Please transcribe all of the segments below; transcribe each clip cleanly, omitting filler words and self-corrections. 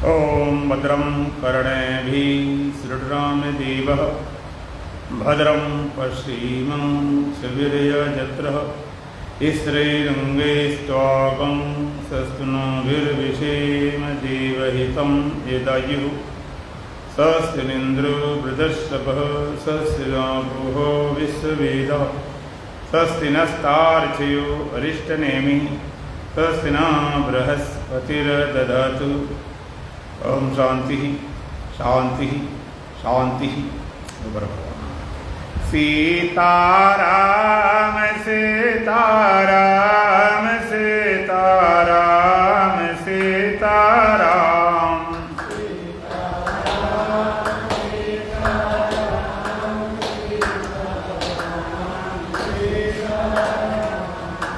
ओम भद्रं कर्णेभिः शृणुयामदेवः भद्रं पश्येमाक्षभिर्यजत्रः स्थिरैरङ्गैस्त्वां सस्तनूभिर्विषेम देवहितं यदायुः स्वस्तिनिन्द्रो वृद्धश्रवः स्वस्ति नः विश्ववेदः स्वस्ति नस्तार्क्ष्यो अरिष्टनेमिः स्वस्ति न बृहस्पतिर्दधातु। ओम शांति शांति शांति। सीताराम सीताराम सीताराम सीताराम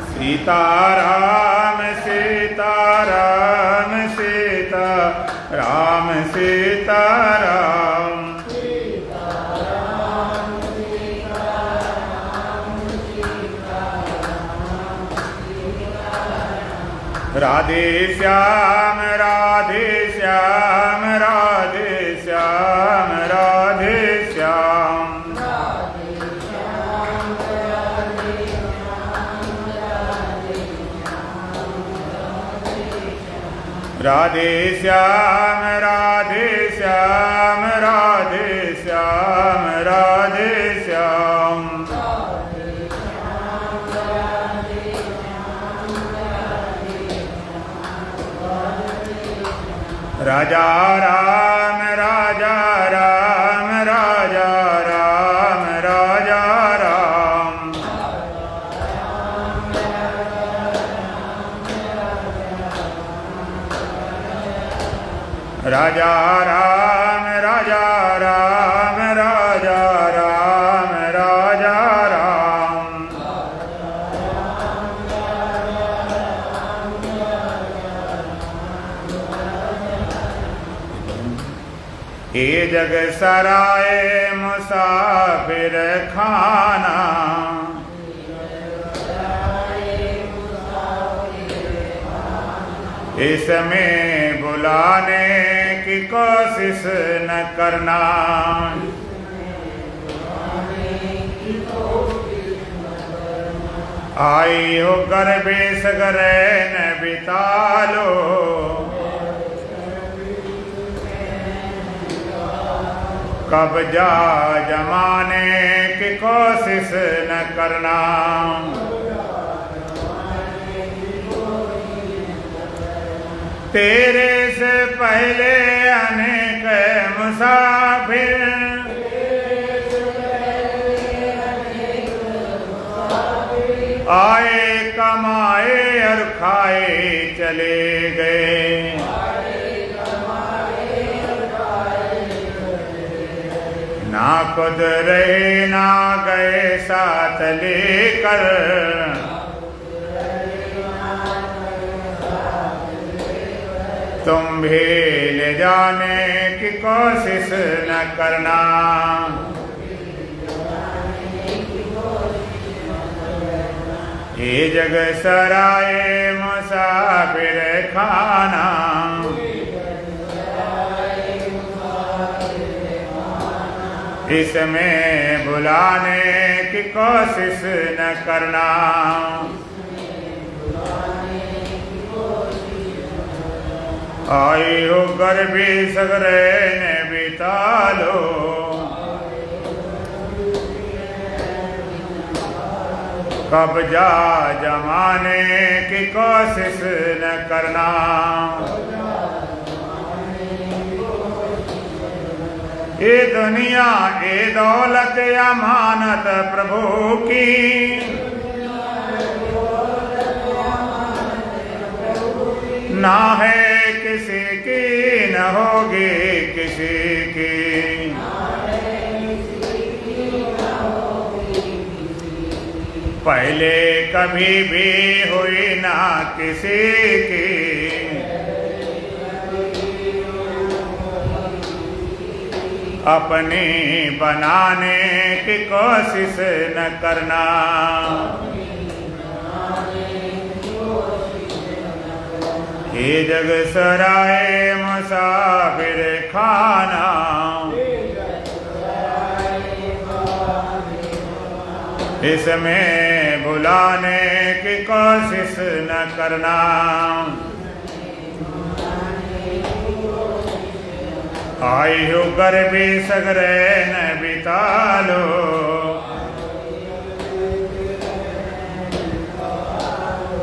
सीताराम सीताराम सीताराम सीताराम राधे श्याम राधे श्याम राधे श्याम राधे श्याम राधे श्याम राधे श्याम राधे श्याम राधे श्याम राजा राम राजा राम राजा राम राजा राम राजा राम राजा राम राजा राम राजा राम ये जग सराय मुसाफिर खाना इसमें बुलाने की कोशिश न करना। आई हो गर्भे सगरे न बिता लो कब्जा जमाने की कोशिश न करना। तेरे से पहले अनेक मुसाफिर आए कमाए और खाए चले गए। ना खुद रहे ना गए साथ लेकर तुम भी ले जाने की कोशिश न करना। ये जग सराय मुसाफिर खाना इसमें बुलाने की कोशिश न करना। आई हो गर्भी सगरे ने बिता लो कब्जा जमाने की कोशिश न करना। ये दुनिया ये दौलत अमानत प्रभु की ना है किसी की न होगी किसी की। पहले कभी भी हुई ना किसी की। अपनी बनाने की कोशिश न करना। ये जग सराय मुसाफिर खाना, इसमें बुलाने की कोशिश न करना। आई हो गर्भी सगरे न बिता लो,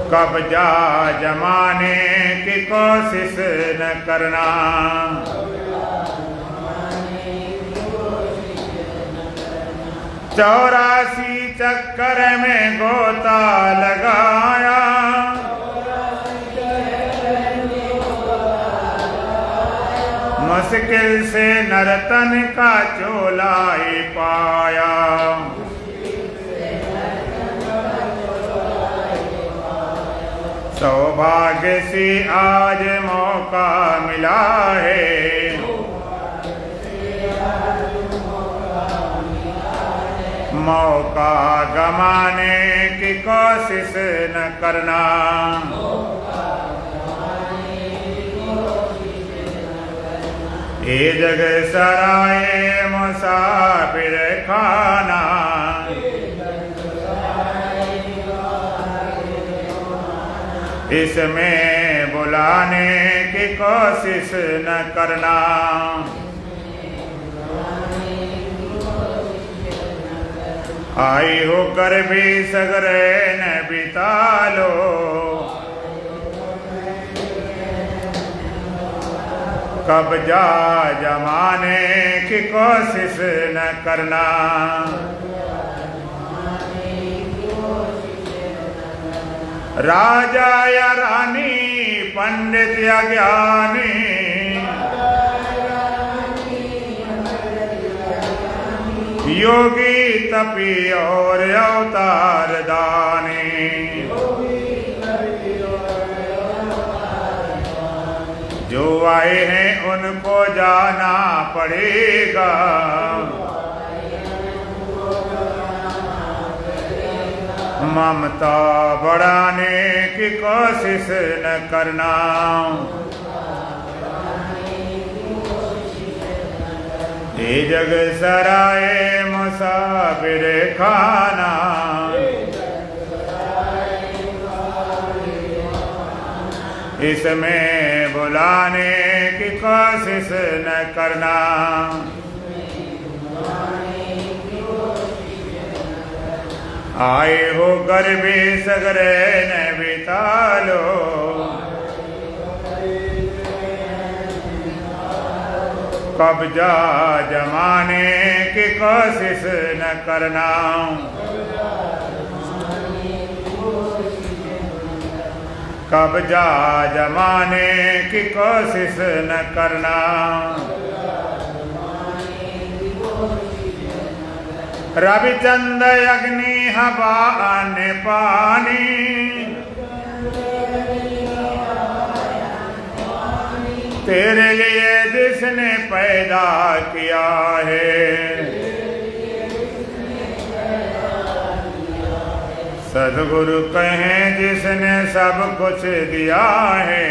कब्जा जमाने की कोशिश न करना। चौरासी चक्कर में गोता लगाया, मुश्किल से नर्तन का चोला ही पाया। सौभाग्य से आज मौका मिला है, मौका गमाने की कोशिश न करना। ये जग सराय मुसाफिर खाना, इसमें बुलाने की कोशिश न करना। आई हो कर भी सगरे न बिता लो, कब्जा जमाने की कोशिश न करना। राजा या रानी, पंडित या ज्ञानी, योगी तपी और अवतार दानी, जो आए हैं उनको जाना पड़ेगा, ममता बढ़ाने की कोशिश न करना। ये जग सराय मुसाफिर खाना, इसमें बुलाने की कोशिश न करना। आए हो गर्भी सगरे न बिता लो, कब्जा जमाने की कोशिश न करना। कब्जा जमाने की कोशिश न करना। रविचंद अग्नि हवा अन्न पानी, तेरे लिए जिसने पैदा किया है, सद्गुरु कहें जिसने सब कुछ दिया है,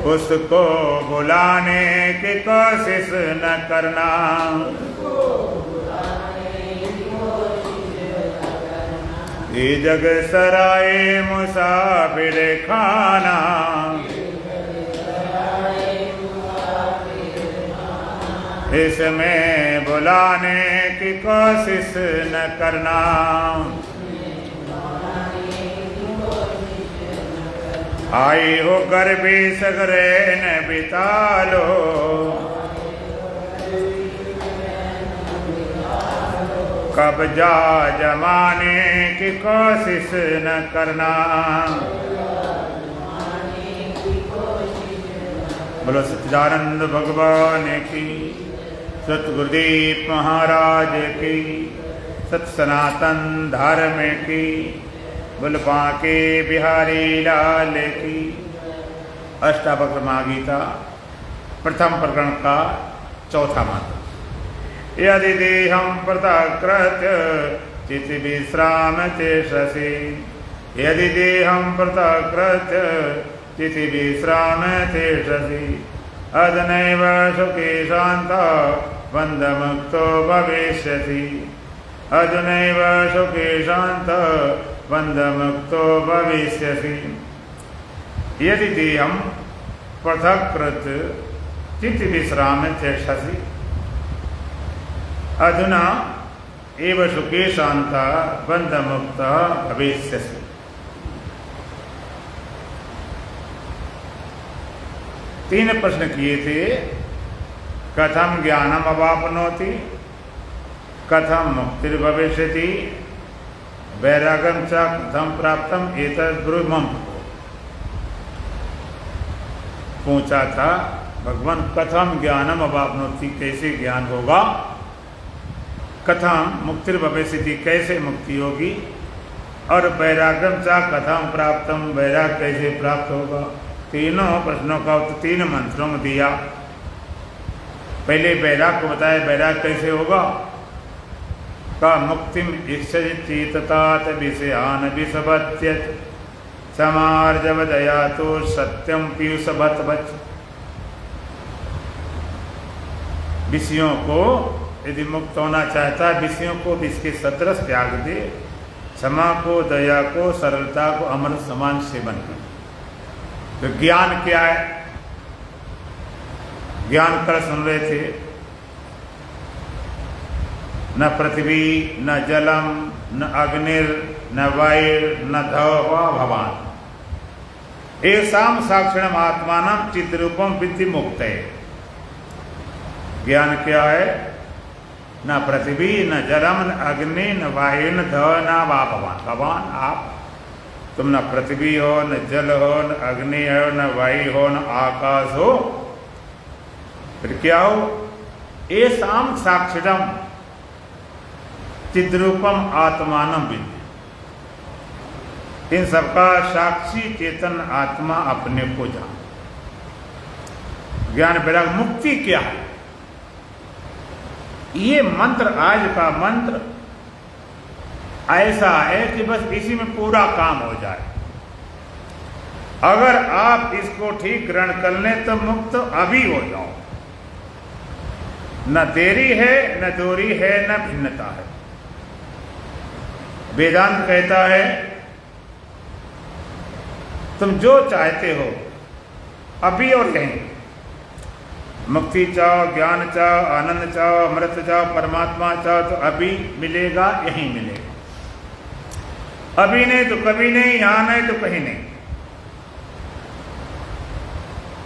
उसको बुलाने की कोशिश न करना। ये जग सराय मुसाफिर खाना, इसमें बुलाने की कोशिश न करना। आई हो गर्भी सगरे न बिता लो, कब्जा जमाने की कोशिश न करना। बोलो सच्चिदानंद भगवान की, सतगुरुदेव महाराज की, सत सनातन धर्म की, बोल बांके बिहारी लाल की। अष्टावक्र महागीता प्रथम प्रकरण का चौथा मंत्र। यदि देहं प्रतकृत्य चिति विश्राम चेषसि यदि देहं पृथक्कृत्य चिति विश्राम चेषसि अदनैव सुखी शान्ता बन्धमुक्तो भविष्यसि अदनैव सुखी शान्ता बन्धमुक्तो भविष्यसि यदि देहं पृथक्कृत्य चित्त विश्राम चेषसि अधुना एव सुखे शांता बंधमुक्ता भविष्यसि। तीन प्रश्न किए थे। कथम ज्ञानम अवाप्नोति, कथम मुक्तिर्भविष्यति, वैराग्यं च कथम प्राप्तम एतद् ब्रूहि। पूछा था भगवान कथम ज्ञानम अवाप्नोति, कैसे ज्ञान होगा, कथम मुक्तिर्भविष्यति, कैसे मुक्ति होगी, और वैराग्यम च कथम प्राप्तम, वैराग कैसे प्राप्त होगा। तीनों प्रश्नों का उत्तर तीन मंत्रों में दिया। पहले वैराग को बताया, वैराग कैसे होगा, का मुक्तिम इच्छति ततात विषयान विषभत्यत समार्जवदया तो सत्यम पीयूषभत बच। विषयों को यदि मुक्त होना चाहता है, विषयों को विष सदृश त्याग दे, क्षमा को, दया को, सरलता को, अमृत समान सेवन कर। तो ज्ञान क्या है, ज्ञान कर सुन रहे थे, न पृथ्वी न जलम न अग्निर न वायु न धव भवान एसाम साक्षिणम आत्मानम चिद्रूपम विद्धि मुक्त है। ज्ञान क्या है, न पृथ्वी न जलम न अग्नि न वायु न धव न वा भवान। भगवान आप, तुम न पृथ्वी हो न जल हो न अग्नि हो न वायु हो न आकाश हो, फिर क्या हो, एसाम साक्षिणम चिद्रूपम आत्मानम विद्धि। इन सबका साक्षी चेतन आत्मा अपने को जान। ज्ञान वैराग मुक्ति क्या है, ये मंत्र, आज का मंत्र ऐसा है कि बस इसी में पूरा काम हो जाए। अगर आप इसको ठीक ग्रहण कर लें तो मुक्त अभी हो जाओ। न देरी है न दूरी है न भिन्नता है। वेदांत कहता है तुम जो चाहते हो अभी और यहीं, मुक्ति चाहो, ज्ञान चाहो, आनंद चाहो, अमृत चाहो, परमात्मा चाहो, तो अभी मिलेगा, यहीं मिलेगा। अभी नहीं तो कभी नहीं, यहां नहीं तो कहीं नहीं।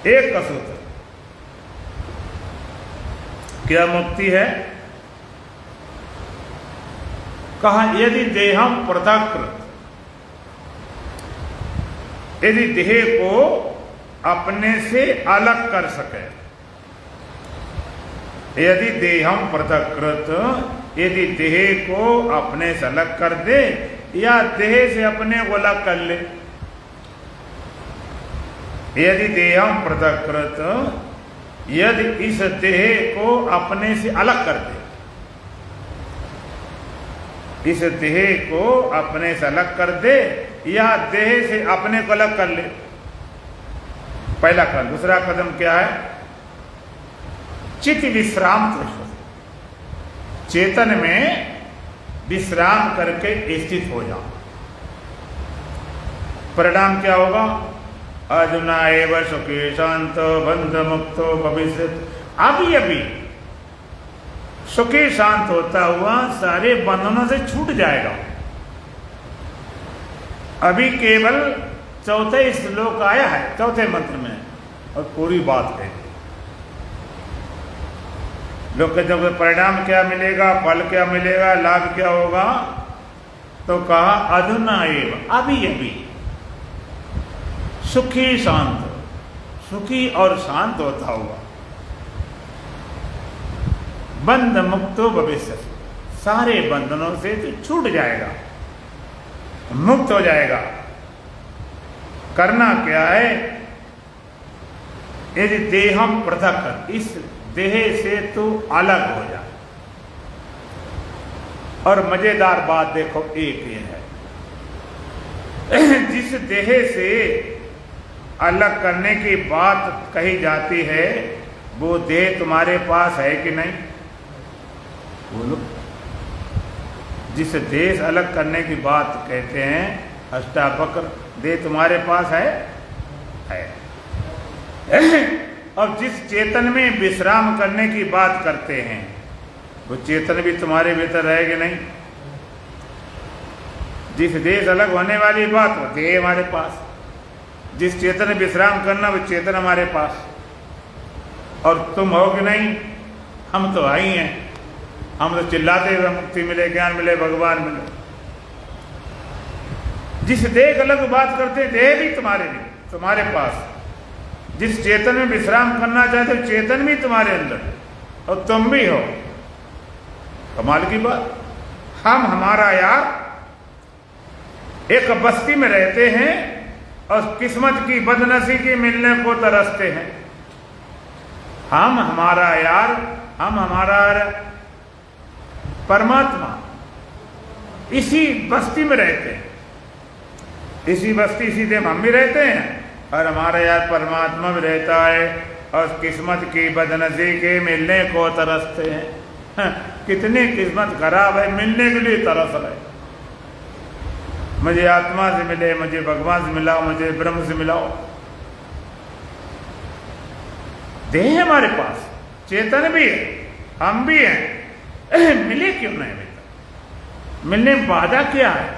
एक का सूत्र क्या मुक्ति है, कहा यदि देहम पृथक्कृत, यदि देह को अपने से अलग कर सके, यदि देहम पृथक्कृत, यदि देह को अपने से अलग कर दे या देह से अपने को अलग कर ले। यदि देहम पृथक्कृत, यदि इस देह को अपने से अलग कर दे, इस देह को अपने से अलग कर दे या देह से अपने को अलग कर ले, पहला कदम। दूसरा कदम क्या है, चित्त विश्राम, चेतन में विश्राम करके स्थित हो जाओ। परिणाम क्या होगा, अधुना एव सुखी शांतो बंध मुक्तो भविष्यति। अभी अभी सुखी शांत होता हुआ सारे बंधनों से छूट जाएगा। अभी केवल चौथे श्लोक आया है, चौथे मंत्र में, और पूरी बात कही। लोग कहते हैं परिणाम क्या मिलेगा, फल क्या मिलेगा, लाभ क्या होगा, तो कहा अधुना एव, अभी अभी सुखी शांत, सुखी और शांत होता हुआ, बंध मुक्तो भविष्य, सारे बंधनों से तो छूट जाएगा, मुक्त हो जाएगा। करना क्या है, यदि देहम पृथक, इस देह से तू अलग हो जा। और मजेदार बात देखो एक ये है, जिस देह से अलग करने की बात कही जाती है वो देह तुम्हारे पास है कि नहीं? बोलो। जिस देह से अलग करने की बात कहते हैं अष्टावक्र, देह तुम्हारे पास है? अब जिस चेतन में विश्राम करने की बात करते हैं वो चेतन भी तुम्हारे भीतर है कि नहीं? जिस देह अलग होने वाली बात वो देह हमारे पास, जिस चेतन में विश्राम करना वो चेतन हमारे पास। और तुम हो कि नहीं? हम तो आई हैं, हम तो चिल्लाते हुए मुक्ति मिले, ज्ञान मिले, भगवान मिले। जिस देह अलग बात करते देह भी तुम्हारे पास, जिस चेतन में विश्राम करना चाहते हो चेतन भी तुम्हारे अंदर और तुम भी हो। कमाल की बात। हम हमारा यार एक बस्ती में रहते हैं और किस्मत की बदनसीबी मिलने को तरसते हैं। हम हमारा यार, हम हमारा परमात्मा इसी बस्ती में रहते हैं, इसी बस्ती इसी देह हम भी रहते हैं और हमारा यार परमात्मा भी रहता है और किस्मत की बदनसीबी के मिलने को तरसते हैं। कितनी किस्मत खराब है, मिलने के लिए तरस रहे। मुझे आत्मा से मिले, मुझे भगवान से मिलाओ, मुझे ब्रह्म से मिलाओ। देह हमारे पास, चेतन भी है, हम भी हैं, मिले क्यों नहीं मिलता? मिलने में बाधा क्या है?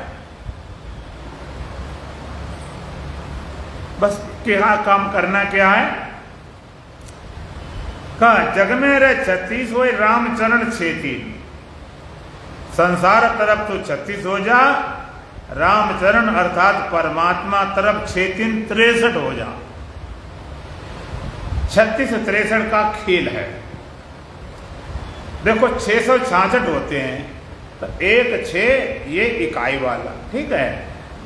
बस क्या काम करना क्या है? कहा जग में रहे 36 हो रामचरण 36, संसार तरफ तो 36 हो जा, रामचरण अर्थात परमात्मा तरफ 6 63 हो जा। 36 63 का खेल है। देखो 666 होते हैं तो एक 6 ये इकाई वाला, ठीक है,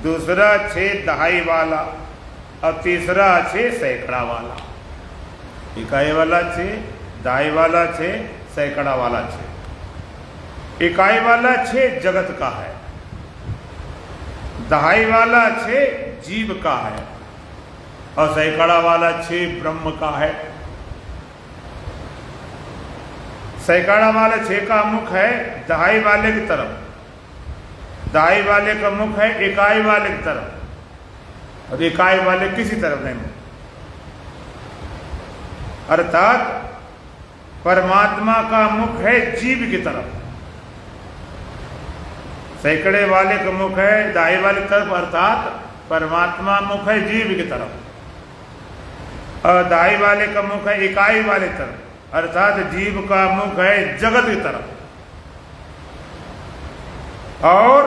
दूसरा 6 दहाई वाला और तीसरा 6 सैकड़ा वाला। इकाई वाला 6, दहाई वाला 6, सैकड़ा वाला 6। इकाई वाला 6 जगत का है, दहाई वाला 6 जीव का है और सैकड़ा वाला 6 ब्रह्म का है। सैकड़ा वाले 6 का मुख है दहाई वाले की तरफ, दहाई वाले का मुख है इकाई वाले की तरफ और इकाई वाले किसी तरफ नहीं मुख। अर्थात परमात्मा का मुख है जीव की तरफ, सैकड़े वाले का मुख है दाई वाली तरफ, अर्थात परमात्मा मुख है जीव की तरफ और दाई वाले का मुख है इकाई वाले तरफ, अर्थात जीव का मुख है जगत की तरफ। और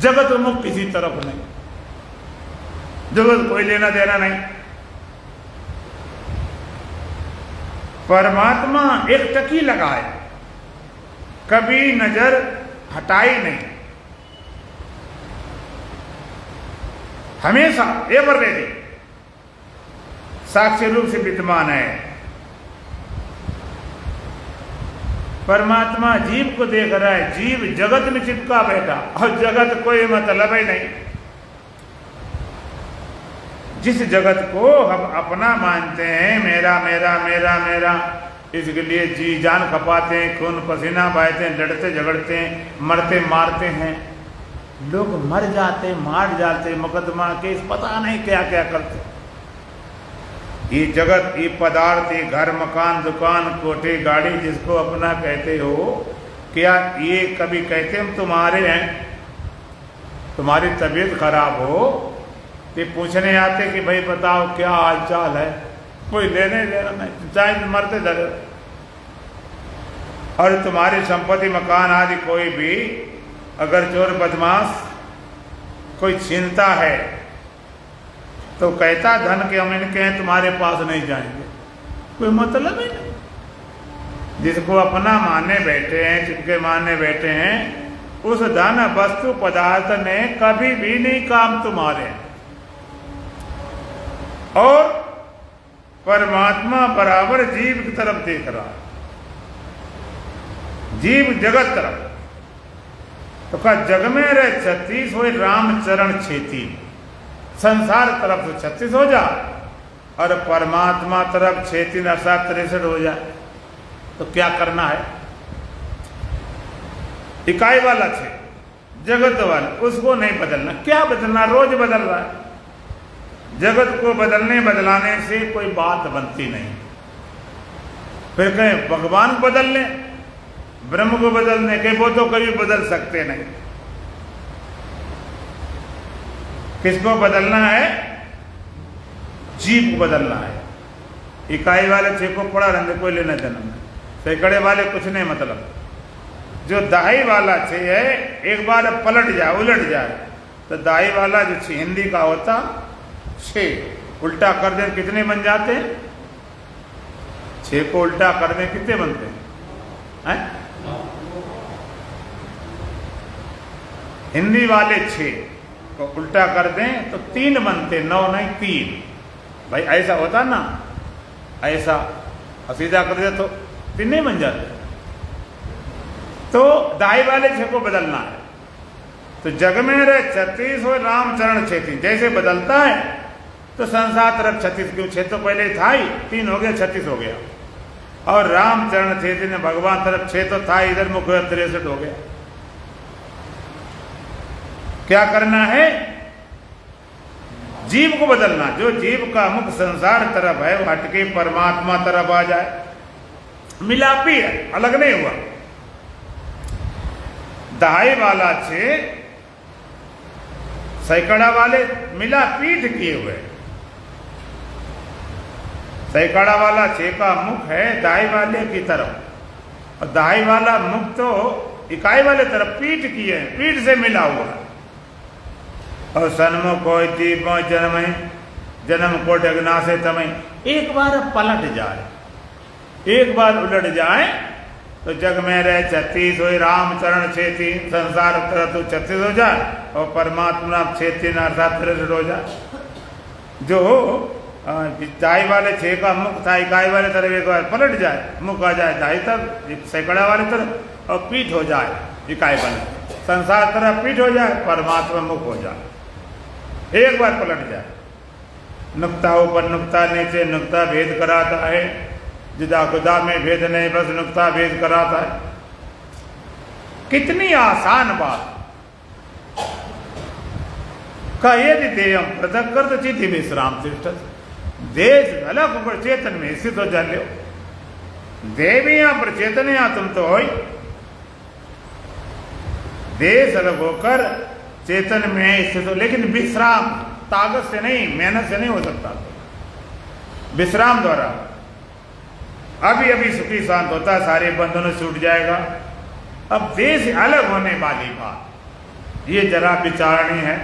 जगत मुख किसी तरफ नहीं, जगत कोई लेना देना नहीं। परमात्मा एक टकी लगाए, कभी नजर हटाई नहीं, हमेशा एवर रेडी साक्षी रूप से विद्यमान है। परमात्मा जीव को देख रहा है, जीव जगत में चिपका बैठा और जगत कोई मतलब ही नहीं। जिस जगत को हम अपना मानते हैं, मेरा मेरा मेरा मेरा, इसके लिए जी जान खपाते हैं, खून पसीना बहाते हैं, लड़ते झगड़ते हैं, मरते मारते हैं, लोग मर जाते मार जाते, मुकदमा केस पता नहीं क्या क्या करते। ये जगत, ये पदार्थ, ये घर मकान दुकान कोठे गाड़ी जिसको अपना कहते हो, क्या ये कभी कहते हम तुम्हारे हैं? तुम्हारी तबीयत खराब हो तो पूछने आते कि भाई बताओ क्या हाल चाल है? कोई लेने देना नहीं, चाहे मरते धरे। और तुम्हारी संपत्ति मकान आदि कोई भी अगर चोर बदमाश कोई छीनता है तो कहता धन के हम इनके हैं, तुम्हारे पास नहीं जाएंगे, कोई मतलब ही नहीं। जिसको अपना माने बैठे हैं, जिनके माने बैठे हैं, उस धन वस्तु पदार्थ ने कभी भी नहीं काम तुम्हारे। और परमात्मा बराबर जीव की तरफ देख रहा। जीव जगत तरफ। तो कहा जग में रहे 36 हो राम चरण छेती, संसार तरफ तो 36 हो जा और परमात्मा तरफ 36 अर्थात 63 हो जाए। तो क्या करना है? इकाई वाला छे जगत वाला, उसको नहीं बदलना। क्या बदलना? रोज बदल रहा है। जगत को बदलने बदलाने से कोई बात बनती नहीं। फिर कहें भगवान को बदल ले, ब्रह्म को बदलने के, वो तो कभी बदल सकते नहीं। किसको बदलना है? जीव को बदलना है। इकाई वाले छे को पड़ा रहने कोई लेना देना नहीं, सैकड़े वाले कुछ नहीं। मतलब जो दाई वाला छे है, एक बार पलट जाए उलट जाए तो दाई वाला जो छे हिंदी का होता 6, उल्टा कर दे कितने बन जाते हैं? 6 को उल्टा कर दे कितने बनते हैं? हिंदी वाले 6 को उल्टा कर दें तो 3 बनते, 9 नहीं 3। भाई ऐसा होता ना, ऐसा सीधा कर दे तो 3 नहीं बन जाते। तो दाई वाले 6 को बदलना है। तो जग में रहे 36 हो रामचरण छेती, जैसे बदलता है तो संसार तरफ 36, क्यों 6 तो पहले था ही, 3 हो गया 36 हो गया। और रामचरण छेती ने भगवान तरफ 6 तो था, इधर मुख 63 हो गया। क्या करना है? जीव को बदलना। जो जीव का मुख संसार तरफ है वो हटके परमात्मा तरफ आ जाए। मिलापी है, अलग नहीं हुआ। दहाई वाला 6, सैकड़ा वाले मिला पीठ किए हुए। सैकड़ा वाला 6 का मुख है दाई वाले की तरफ, और दाई वाला मुख तो इकाई वाले तरफ पीठ किए हैं, पीठ से मिला हुआ है। और सन्मुख हो जन्म को डगना से तमय, एक बार पलट जाए, एक बार उलट जाए तो जग में रहे 36 हो रामचरण छेती, संसार तरह तो 36 हो जाए और परमात्मा 36 अर्थात 63 हो जाए। जो दाई वाले 6 का मुख था इकाई वाले तरफ, एक बार पलट जाए, मुख आ जाए दाई तरफ, सैकड़ा वाले तरफ, और पीठ हो जाए इकाई वाले, संसार तरफ पीठ हो जाए, परमात्मा मुख हो जाए, एक बार पलट जाए। नुक्ता ऊपर नुक्ता नीचे, नुक्ता भेद कराता है, जुदा खुदा में भेद नहीं, बस नुक्ता भेद कराता है। कितनी आसान बात। का यदि देयम पृथक कर तो चिति विश्राम तिष्ठत, देश अलग ऊपर चेतन में स्थित हो जाए। देव यहां पर चेतन यहां तुम तो हो, देश अलग होकर चेतन में स्थित हो, लेकिन विश्राम ताकत से नहीं, मेहनत से नहीं हो सकता। विश्राम द्वारा अभी अभी सुखी शांत होता है, सारे बंधनों से छूट जाएगा। अब देश अलग होने वाली बात ये जरा विचारणी है।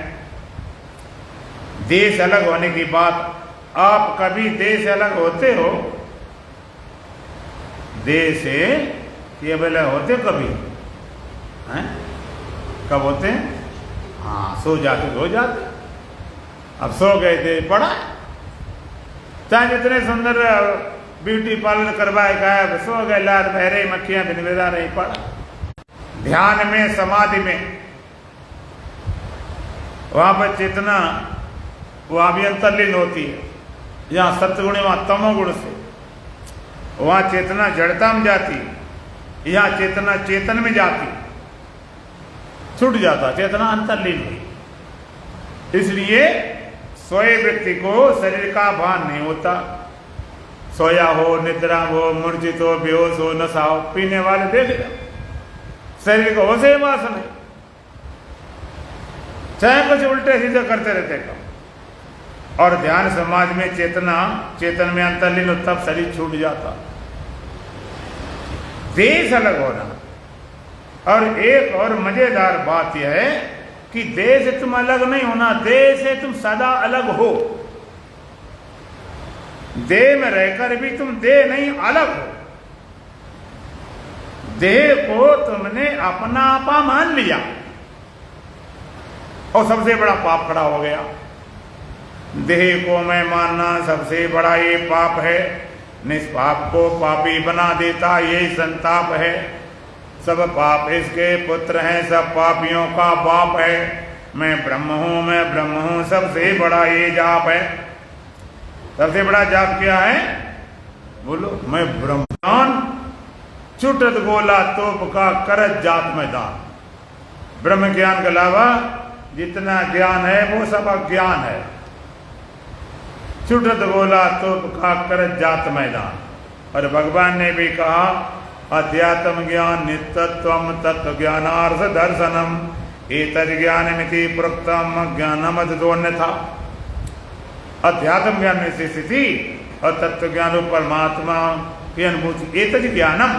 देश अलग होने की बात, आप कभी देश अलग होते हो? देश से केवल होते कभी हैं? कब होते हैं? हाँ, सो जाते सो जाते। अब सो गए थे, पड़ा, चाहे जितने सुंदर ब्यूटी पार्लर करवाए गए, सो गए, लाल बहरे मक्खियां बिनविदा नहीं, पड़ा। ध्यान में समाधि में वहां पर चेतना वहां भी अंतर्लीन होती है। जहां सत्गुण वहां तमोगुण से, वहां चेतना जड़ता में जाती, यहां चेतना चेतन में जाती, छूट जाता, चेतना अंतर्लीन हुई। इसलिए सोए व्यक्ति को शरीर का भान नहीं होता। सोया हो, निद्रा हो, मूर्छित हो, बेहोश हो, नशा हो, पीने वाले देख लो, शरीर को होश वास नहीं, चाहे कुछ उल्टे सीधे करते रहते काम। और ध्यान समाज में चेतना चेतन में अंतर्लीन हो, तब शरीर छूट जाता। देश अलग होना। और एक और मजेदार बात यह है कि देह से तुम अलग नहीं होना, देह से तुम सदा अलग हो। देह में रहकर भी तुम देह नहीं, अलग हो। देह को तुमने अपना आपा मान लिया और सबसे बड़ा पाप खड़ा हो गया। देह को मैं मानना सबसे बड़ा ये पाप है, निष्पाप को पापी बना देता, यही संताप है। सब पाप इसके पुत्र हैं, सब पापियों का बाप है। मैं ब्रह्म हूँ, सबसे बड़ा ये जाप है। सबसे बड़ा जाप क्या है? बोलो, मैं ब्रह्मान छुटत गोला तोप का करत जात मैदान। ब्रह्म ज्ञान के अलावा जितना ज्ञान है वो सब अज्ञान है। छुटत गोला तोप का करत जात मैदान। और भगवान ने भी कहा, अध्यात्म ज्ञान नित्यत्वम तत्व ज्ञानार्थ दर्शनम एतद् ज्ञानमिति प्रोक्तम ज्ञानम अद्वैन्यथा। अध्यात्म ज्ञान में से स्थिति और तत्व ज्ञान परमात्मा की अनुभूति। एतद् ज्ञानम,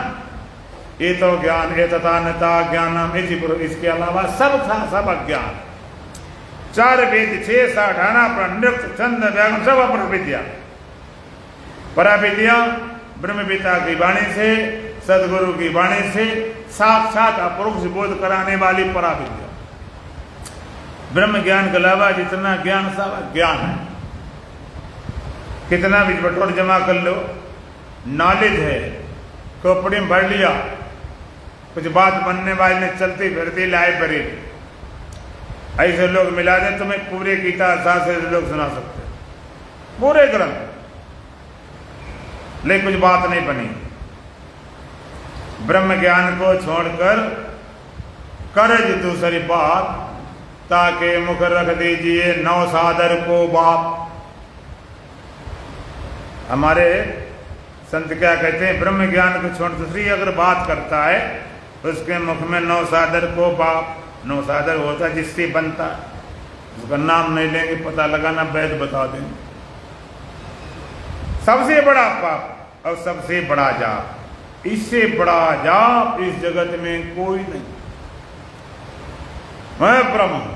ये तो ज्ञान एततान्यता ज्ञानम, इसके अलावा सब था सब अज्ञान। 4 वेद 6 7 18 नृत्य छंद व्याकरण सब अपर विद्या। पराविद्या ब्रह्म पिता की वाणी से, सदगुरु की वाणी से साक्षात अपरोक्ष बोध कराने वाली पराविद्या। ब्रह्म ज्ञान के अलावा जितना ज्ञान सब ज्ञान है। कितना भी बटोर जमा कर लो, नॉलेज है, खोपड़ी में भर लिया, कुछ बात बनने वाली ने चलती फिरती लाइब्रेरी। ऐसे लोग मिला दे तुम्हें पूरे गीता से लोग सुना सकते, पूरे ग्रंथ, लेकिन कुछ बात नहीं बनी। ब्रह्म ज्ञान को छोड़कर करज दूसरी बात, ताकि मुख रख दीजिए 9 सादर को बाप। हमारे संत क्या कहते हैं? ब्रह्म ज्ञान को छोड़ दूसरी अगर बात करता है उसके मुख में 9 सादर को बाप। 9 सादर होता है जिससे बनता है, उसका नाम नहीं लेंगे, पता लगाना, वैद बता देंगे। सबसे बड़ा पाप और सबसे बड़ा जाप, इससे बड़ा जाप इस जगत में कोई नहीं। मैं ब्रह्म हूं।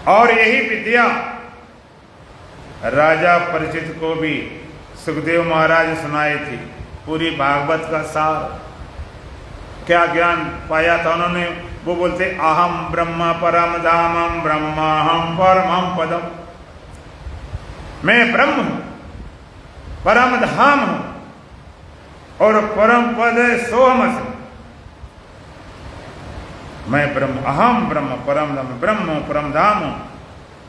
और यही विद्या राजा परीक्षित को भी सुखदेव महाराज सुनाई थी, पूरी भागवत का सार। क्या ज्ञान पाया था उन्होंने? वो बोलते, अहम ब्रह्म परम धामम ब्रह्माहम परमम पदम। मैं ब्रह्म हूं, परम धाम हूं और परम पद सोहम। मैं ब्रह्म, अहम ब्रह्म परम धाम, ब्रह्म हूं, परम धाम हूं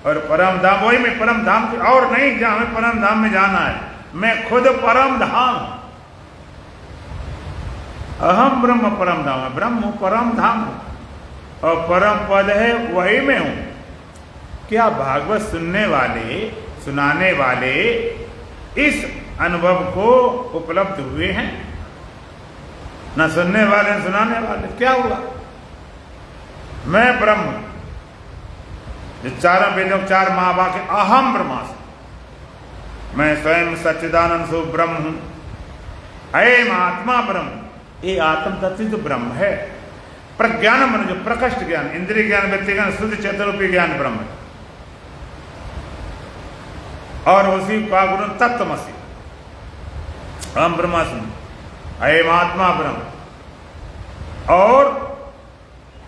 और परम धाम वही मैं परम धाम की और नहीं, जहां हमें परम धाम में जाना है। मैं खुद परम धाम हूं। अहम ब्रह्म परम धाम है, ब्रह्म परम धाम हूं और परम पद है वही मैं हूं। क्या भागवत सुनने वाले, सुनाने वाले इस अनुभव को उपलब्ध हुए हैं? न सुनने वाले न सुनाने वाले। क्या हुआ? मैं ब्रह्म, जो चारों वेदों 4 महावाक्य अहम ब्रह्मास्मि, मैं स्वयं सच्चिदानंद स्वरूप ब्रह्म हूं। अयम आत्मा ब्रह्म, ये आत्म तत्व जो ब्रह्म है। प्रज्ञान मन, जो प्रकष्ट ज्ञान, इंद्रिय ज्ञान, व्यक्ति ज्ञान, शुद्ध चेतरूपी ज्ञान ब्रह्म है। और उसी का गुण तत्वमसि, अहम ब्रह्मास्मि, अयम आत्मा ब्रह्म और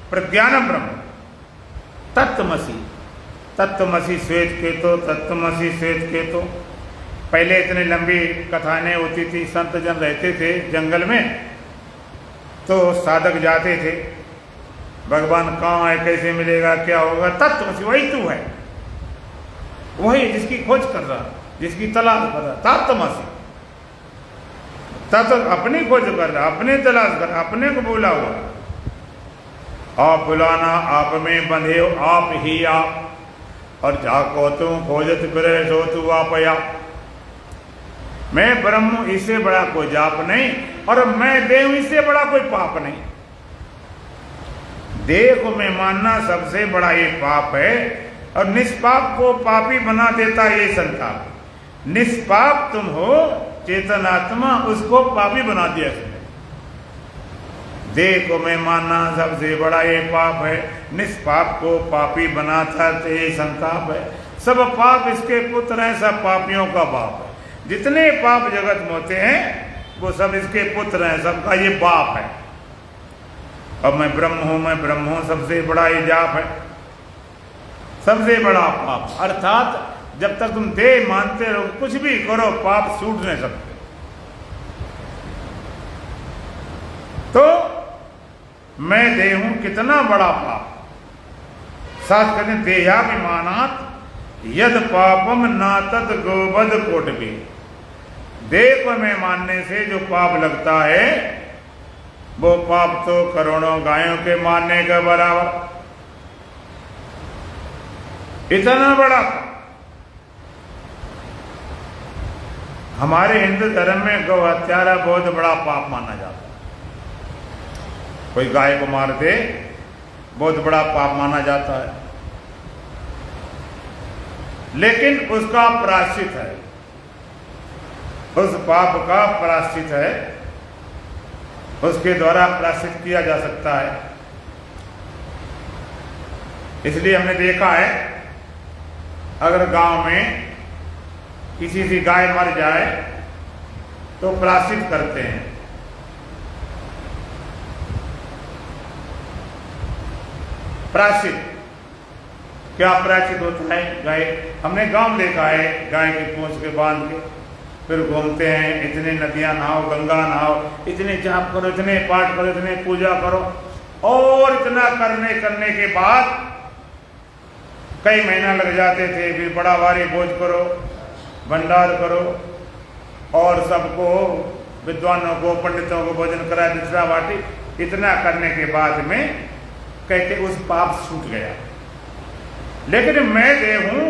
प्रज्ञानम ब्रह्म, तत्वमसि। तत्वमसि श्वेत केतो, तत्वमसि श्वेत केतो। पहले इतनी लंबी कथाएं होती थी, संत जन रहते थे जंगल में, तो साधक जाते थे, भगवान कहाँ है, कैसे मिलेगा, क्या होगा? तत्वमसि, वही तू है, वही जिसकी खोज कर रहा, जिसकी तलाश कर रहा, तत्वमसि। तत्व अपनी खोज कर रहा, अपने तलाश कर, अपने को बोला हुआ। आप बुलाना, आप में बंधे हो, आप ही आप, और जाको तुम खोजत फिरे सो तू आपया। मैं ब्रह्म, इससे बड़ा कोई जाप नहीं, और मैं देव, इससे बड़ा कोई पाप नहीं। देह को मैं मानना सबसे बड़ा ये पाप है, और निष्पाप को पापी बना देता ये संताप। निष्पाप तुम हो, चेतनात्मा, उसको पापी बना दिया इसने। देह को मैं मानना सबसे बड़ा ये पाप है, निष्पाप को पापी बनाता तो ये संताप है। सब पाप इसके पुत्र हैं, सब पापियों का बाप है। जितने पाप जगत में होते हैं वो सब इसके पुत्र हैं, सबका ये बाप है। अब मैं ब्रह्म हूं, मैं ब्रह्म हूं, सबसे बड़ा ये जाप है, सबसे बड़ा पाप। अर्थात जब तक तुम देह मानते रहो, कुछ भी करो, पाप छूट नहीं सकते। तो मैं देहूं कितना बड़ा पाप। साथ कहते देहाभिमानात यद पापम नातत गोवध कोटबी। देह को मैं मानने से जो पाप लगता है वो पाप तो करोड़ों गायों के मारने के बराबर। इतना बड़ा हमारे हिंदू धर्म में गौ हत्यारा बहुत बड़ा पाप माना जाता है। कोई गाय को मार दे बहुत बड़ा पाप माना जाता है, लेकिन उसका प्रायश्चित है, उस पाप का प्रायश्चित है, उसके द्वारा प्रायश्चित किया जा सकता है। इसलिए हमने देखा है अगर गांव में किसी की गाय मर जाए तो प्रायश्चित करते हैं। प्रायश्चित क्या प्रायश्चित होता है? गाय हमने गांव में देखा है, गाय की पूंछ के बांध के फिर घूमते हैं, इतने नदियां नहाओ, गंगा नहाओ, इतने जाप करो, इतने पाठ करो, इतने पूजा करो, और इतना करने के बाद कई महीना लग जाते थे। फिर बड़ा भारी भोज करो, भंडार करो और सबको, विद्वानों को, पंडितों को भोजन कराए, दूसरा बाटी। इतना करने के बाद में कहते उस पाप छूट गया। लेकिन मैं देहूं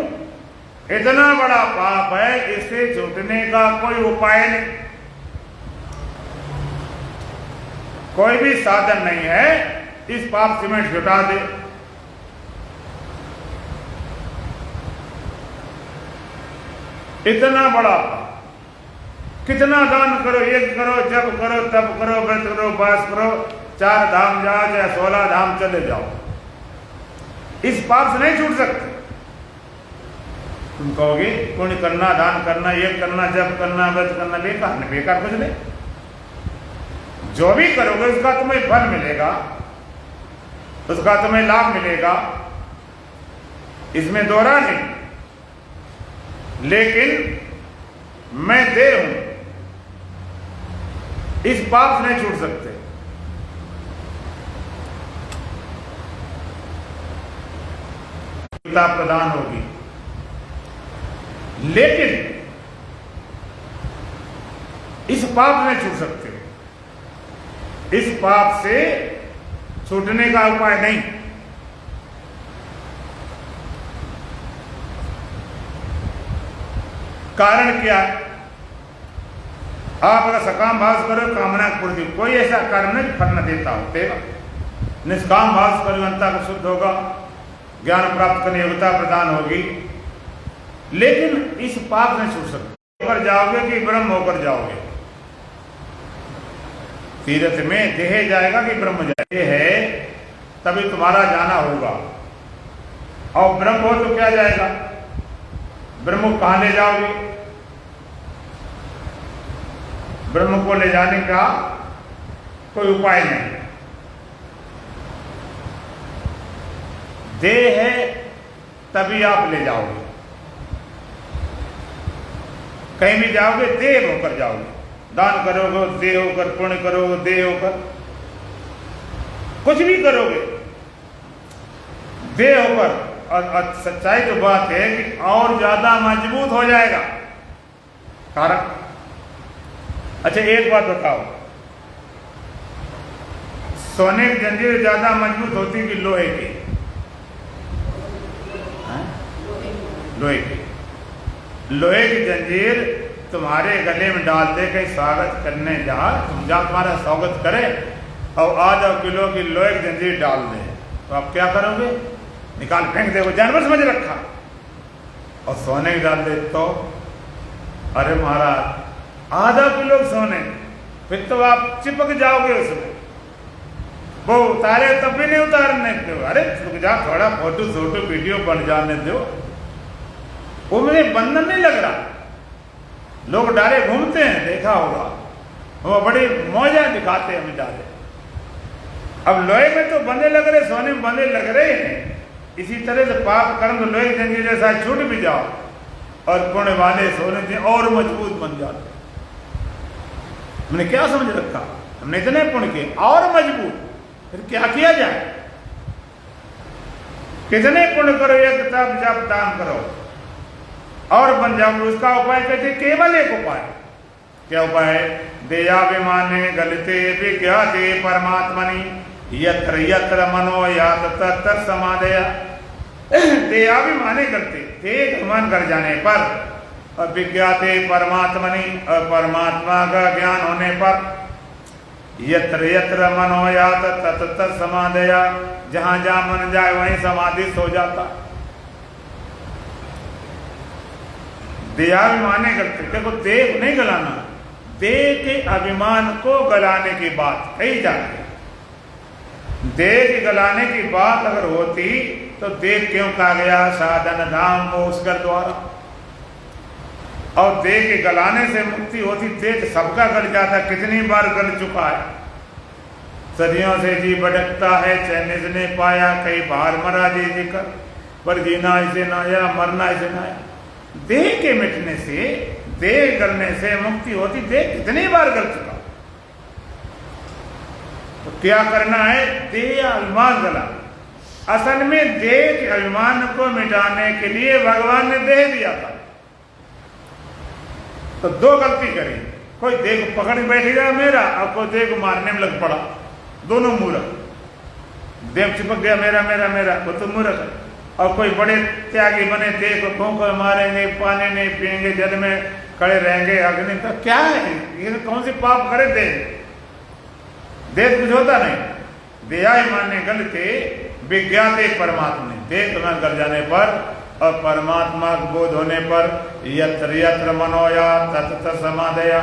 इतना बड़ा पाप है, इससे छूटने का कोई उपाय नहीं, कोई भी साधन नहीं है इस पाप से मैं छुटा दे। इतना बड़ा पाप, कितना दान करो, यज्ञ करो, जप करो, तप करो, व्रत करो, उपास करो, 4 धाम जाओ या 16 धाम चले जाओ, इस पाप से नहीं छूट सकते। तुम कहोगे पुण्य करना, दान करना, ये करना, जप करना, व्रत करना बेकार नहीं, बेकार कुछ नहीं। जो भी करोगे उसका तुम्हें फल मिलेगा, उसका तुम्हें लाभ मिलेगा, इसमें दोहरा नहीं। लेकिन मैं देह हूं, इस पाप से नहीं छूट सकते। प्रदान होगी, लेकिन इस पाप में छूट सकते हो। इस पाप से छूटने का उपाय नहीं। कारण क्या? आप अगर सकाम भाव से करो कामना पूर्ति, कोई ऐसा कारण नहीं फल न देता हो, देगा। निष्काम भाव से करो अंतः शुद्ध होगा, ज्ञान प्राप्त करने योग्यता प्रदान होगी, लेकिन इस पाप में छूट सकते। होकर जाओगे कि ब्रह्म होकर जाओगे? तीर्थ में देह जाएगा कि ब्रह्म जाएगा? है तभी तुम्हारा जाना होगा। और ब्रह्म हो तो क्या जाएगा? ब्रह्म को कहां ले जाओगे? ब्रह्म को ले जाने का कोई उपाय नहीं। देह है तभी आप ले जाओगे, कहीं भी जाओगे देह होकर जाओगे। दान करोगे देह होकर, पुण्य करोगे देह होकर, कुछ भी करोगे देह होकर। और सच्चाई तो बात है कि और ज्यादा मजबूत हो जाएगा कारण। अच्छा एक बात बताओ, सोने की जंजीर ज्यादा मजबूत होती कि लोहे की? लोहे की। लोहे की जंजीर तुम्हारे गले में डाल दे, कहीं स्वागत करने जा, तुम जा, तुम्हारा स्वागत करे और आधा किलो की लोहे की जंजीर डाल दे, तो आप क्या करोगे? निकाल फेंक दे, वो जानवर समझ रखा। और सोने की डाल दे तो अरे महाराज आधा किलो सोने, फिर तो आप चिपक जाओगे उसमें। वो उतारे तब भी नहीं उतारने दो, अरे रुक जा, थोड़ा फोटो वीडियो बन जाने दो। वो मेरे बंधन नहीं लग रहा। लोग डारे घूमते हैं, देखा होगा, वो बड़ी मौजा दिखाते हैं बेचारे। अब लोहे में तो बंधे लग रहे, सोने में बंधे लग रहे हैं। इसी तरह से पाप कर्म तो लोहे की जंजीर जैसा छूट भी जाओ और पुण्य वाले सोने से और मजबूत बन जाते। हमने क्या समझ रखा? हमने इतने पुण्य किए और मजबूत, फिर क्या किया जाए? कितने पुण्य करो, एक तप जप दान करो और बन जाओ। उसका उपाय कहते केवल एक उपाय। क्या उपाय है? देयाभिमाने गलिते विज्ञाते परमात्मनि यत्र यत्र मनो यात तत्र समाधया। देयाभिमाने गलते, देह अभिमान कर जाने पर, और विज्ञाते परमात्मनि, और परमात्मा का ज्ञान होने पर, यत्र यत्र मनो यात तत्र तत्र समाधया, जहां जहां मन जाए वहीं समाधि हो जाता। देहाभिमाने गलते, देखो देह नहीं गलाना, देह के अभिमान को गलाने की बात कही जाती है। देह के गलाने की बात अगर होती तो देह क्यों कहा गया? साधन धाम मोक्षकर द्वारा। और देह के गलाने से मुक्ति होती। देह सबका गल जाता, कितनी बार गल चुका है। सदियों से जी भटकता है, चैन इसने पाया, कई बार मरा जी जिकर, पर जीना इसे ना आया, मरना इसे ना आया। देह के मिटने से, देह गलने से मुक्ति होती। देह कितनी बार गल चुका। तो क्या करना है? देह अभिमान गला। असल में देह के अभिमान को मिटाने के लिए भगवान ने देह दिया था। तो दो गलती करी, कोई देह को पकड़ बैठेगा मेरा, और कोई देह को मारने में लग पड़ा। दोनों मूर्ख। देह चिपक गया मेरा मेरा मेरा, वो तो मूर्ख है। और कोई बड़े त्यागी बने, देह को भूख मारेंगे, पानी नहीं पिएंगे, जल में खड़े रहेंगे अग्नि, तो क्या है ये? कौन सी पाप करे? देह कुछ होता नहीं। देहाय मानने गलते विज्ञाते परमात्मा। देह तुम्हें गल जाने पर और परमात्मा को बोध होने पर, यत्र यत्र मनोया तत्र तत्र समाधया,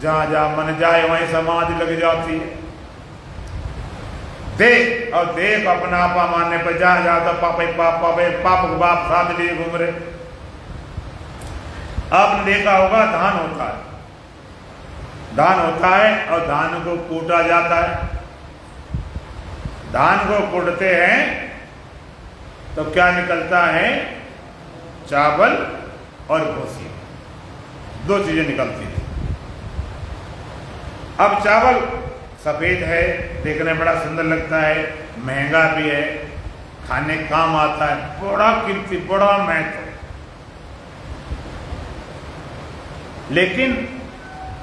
जहां जहां मन जाए वहीं समाधि लग जाती है। देह और देह को अपना आपा मानने पर जहां जहां तो पाप को बाप साथ लिए घूम रहे। आपने देखा होगा धान होता है, धान होता है और धान को कूटा जाता है। धान को कूटते हैं तो क्या निकलता है? चावल और भूसी, दो चीजें निकलती हैं। अब चावल सफेद है, देखने में बड़ा सुंदर लगता है, महंगा भी है, खाने काम आता है, बड़ा कीमती, बड़ा महत्व। लेकिन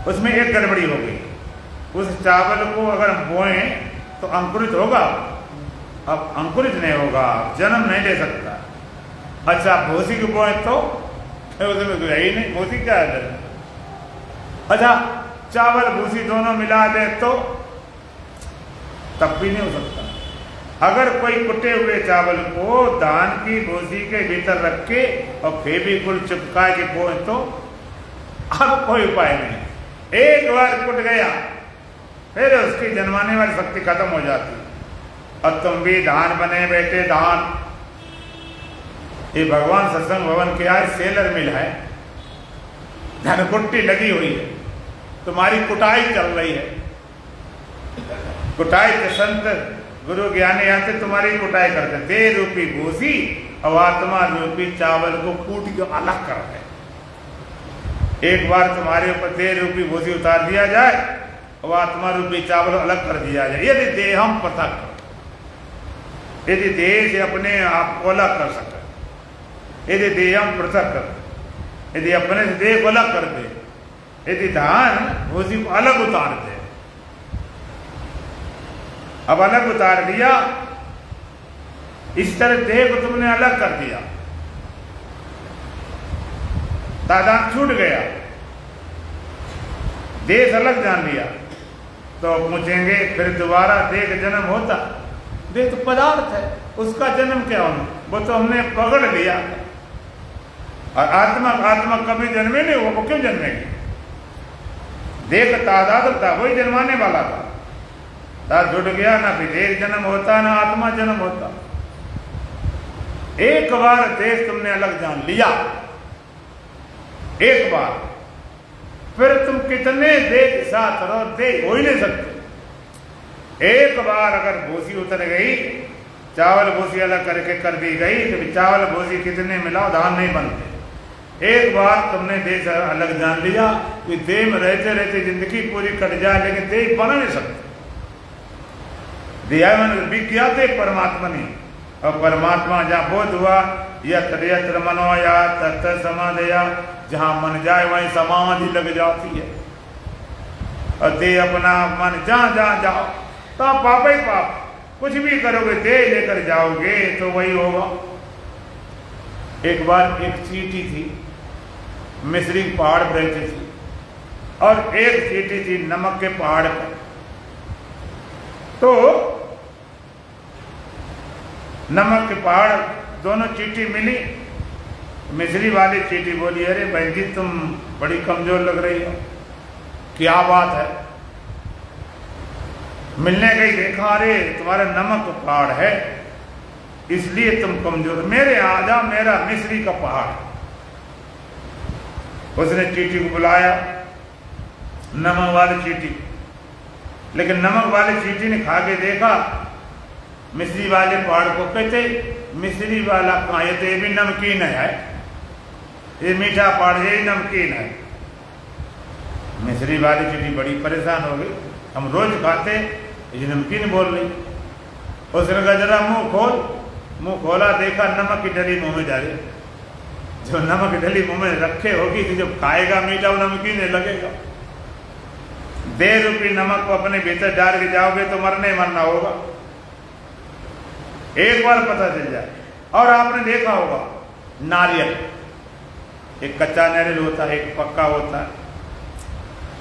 उसमें एक गड़बड़ी हो गई। उस चावल को अगर बोएं तो अंकुरित होगा। अब अंकुरित नहीं होगा, जन्म नहीं ले सकता। अच्छा, भूसी को बोए तो उसमें तो है ही नहीं, भूसी क्या है? अच्छा, चावल भूसी दोनों मिला दे तो तब भी नहीं हो सकता। अगर कोई कुटे हुए चावल को धान की भूसी के भीतर रख के और फेविकोल चिपका के बोए तो अब कोई उपाय नहीं। एक बार कुट गया फिर उसकी जन्माने वाली शक्ति खत्म हो जाती। और तुम भी धान बने बैठे धान। ये भगवान सत्संग भवन के आज सेलर मिल है, धनकुट्टी लगी हुई है, तुम्हारी कुटाई चल रही है। कुटाई के संत गुरु ज्ञानी आते तुम्हारी कुटाई करते, देह रूपी भूसी और आत्मा रूपी चावल को कूट के अलग कर दे। एक बार तुम्हारे ऊपर देह रूपी भूसी उतार दिया जाए और आत्मा रूपी चावल अलग कर दिया जाए। यदि देह हम पृथक, यदि देह से अपने आप को अलग कर सके, यदि देह हम पृथक कर, यदि अपने से देह को अलग कर दे, यदि धान भूसी को अलग उतार दे। अब अलग उतार दिया, इस तरह देह को तुमने अलग कर दिया, तादाद छूट गया, देश अलग जान लिया, तो पूछेंगे फिर दोबारा देह का जन्म होता? देह तो पदार्थ है, उसका जन्म क्या होना? वो तो हमने पकड़ लिया। और आत्मा कभी जन्मे नहीं, वो क्यों जन्मेगी? देह का तादाद था, वही जन्माने वाला था, तादाद जुड़ गया, ना फिर देह जन्म होता ना आत्मा जन्म होता। एक बार देश तुमने अलग जान लिया, एक बार, फिर तुम कितने देह के साथ रहो, देह हो ही नहीं सकते। एक बार अगर भूसी उतर गई, चावल भूसी अलग करके कर दी गई, तो चावल भूसी कितने मिलाओ धान नहीं बनते। एक बार तुमने देह से अलग जान लिया कि देह में रहते रहते जिंदगी पूरी कट जाए, लेकिन देह बना नहीं सकते। दिया मन विज्ञाते परमात्मा ने, और परमात्मा जहाँ बोध हुआ यत्र यत्र मनोया तत्र समाधया, जहाँ मन जाए वहीं समाधि लग जाती है। और दे अपना मन जहाँ जहाँ जाओ तो आप पाप ही पाप, कुछ भी करोगे दे लेकर जाओगे तो वही होगा। एक बार एक चींटी थी, मिस्री पहाड़ पर रहती थी, और एक चींटी थी नमक के पहाड़ पर। तो नमक के पहाड़ दोनों चींटी मिली। मिस्री वाली चींटी बोली, अरे बहन जी तुम बड़ी कमजोर लग रही हो, क्या बात है? मिलने गई, देखा अरे तुम्हारा नमक का पहाड़ है इसलिए तुम कमजोर, मेरे आ जाओ, मेरा मिस्री का पहाड़। उसने चींटी को बुलाया, नमक वाली चींटी। लेकिन नमक वाली चींटी ने खा के देखा मिस्री वाले पहाड़ को, कहते मिस्री वाला कहाँ, ये तो ये भी नमकीन है, ये मीठा पहाड़ ये नमकीन है। मिस्री वाली चींटी बड़ी परेशान हो गई, हम रोज खाते ये नमकीन बोल रही। उसने कहा जरा मुंह खोल, मुंह खोला, देखा नमक की डली मुंह में डाली। जो नमक की डली मुंह में रखे होगी तो जब खाएगा मीठा वो नमकीन लगेगा। 1.5 रुपये नमक को अपने भीतर डाल के जाओगे तो मरने मरना होगा, एक बार पता चल जाए। और आपने देखा होगा नारियल, एक कच्चा नारियल होता है, एक पक्का होता है।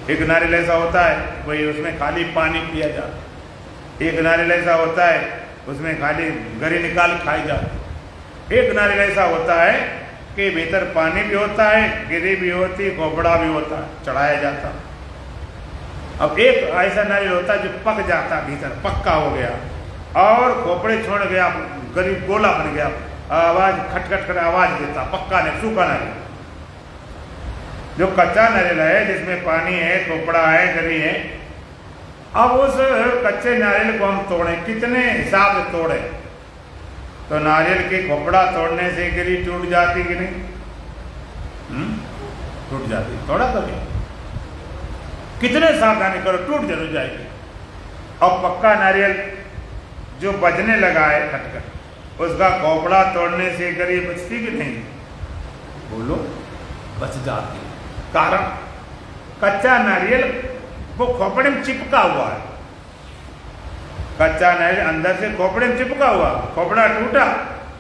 एक नारियल ऐसा होता है वही उसमें खाली पानी पिया जाता, एक नारियल ऐसा होता है उसमें खाली गरी निकाल खाई जाती। एक नारियल ऐसा होता है कि भीतर पानी भी होता है, गिरी भी होती, खोपड़ा भी होता है, चढ़ाया जाता। अब एक ऐसा नारियल होता है जो पक जाता, भीतर पक्का हो गया और खोपड़े छोड़ गया, गरीब गोला बन गया, आवाज खटखट कर आवाज देता, पक्का नहीं, सूखा नारियल। जो कच्चा नारियल है जिसमें पानी है, खोपड़ा है, गरी है, अब उस कच्चे नारियल को हम तोड़े, कितने हिसाब से तोड़े? तो नारियल की खोपड़ा तोड़ने से गिरी टूट जाती कि नहीं? टूट जाती, तोड़ा कभी? कितने सावधानी करो, टूट जरूर जाएगी। अब पक्का नारियल जो बजने लगा है खटखट, उसका खोपड़ा तोड़ने से गिरी बचती कि नहीं? बोलो, बच जाती। कारण कच्चा नारियल वो खोपड़े में चिपका हुआ है, कच्चा नारियल अंदर से खोपड़े में चिपका हुआ, खोपड़ा टूटा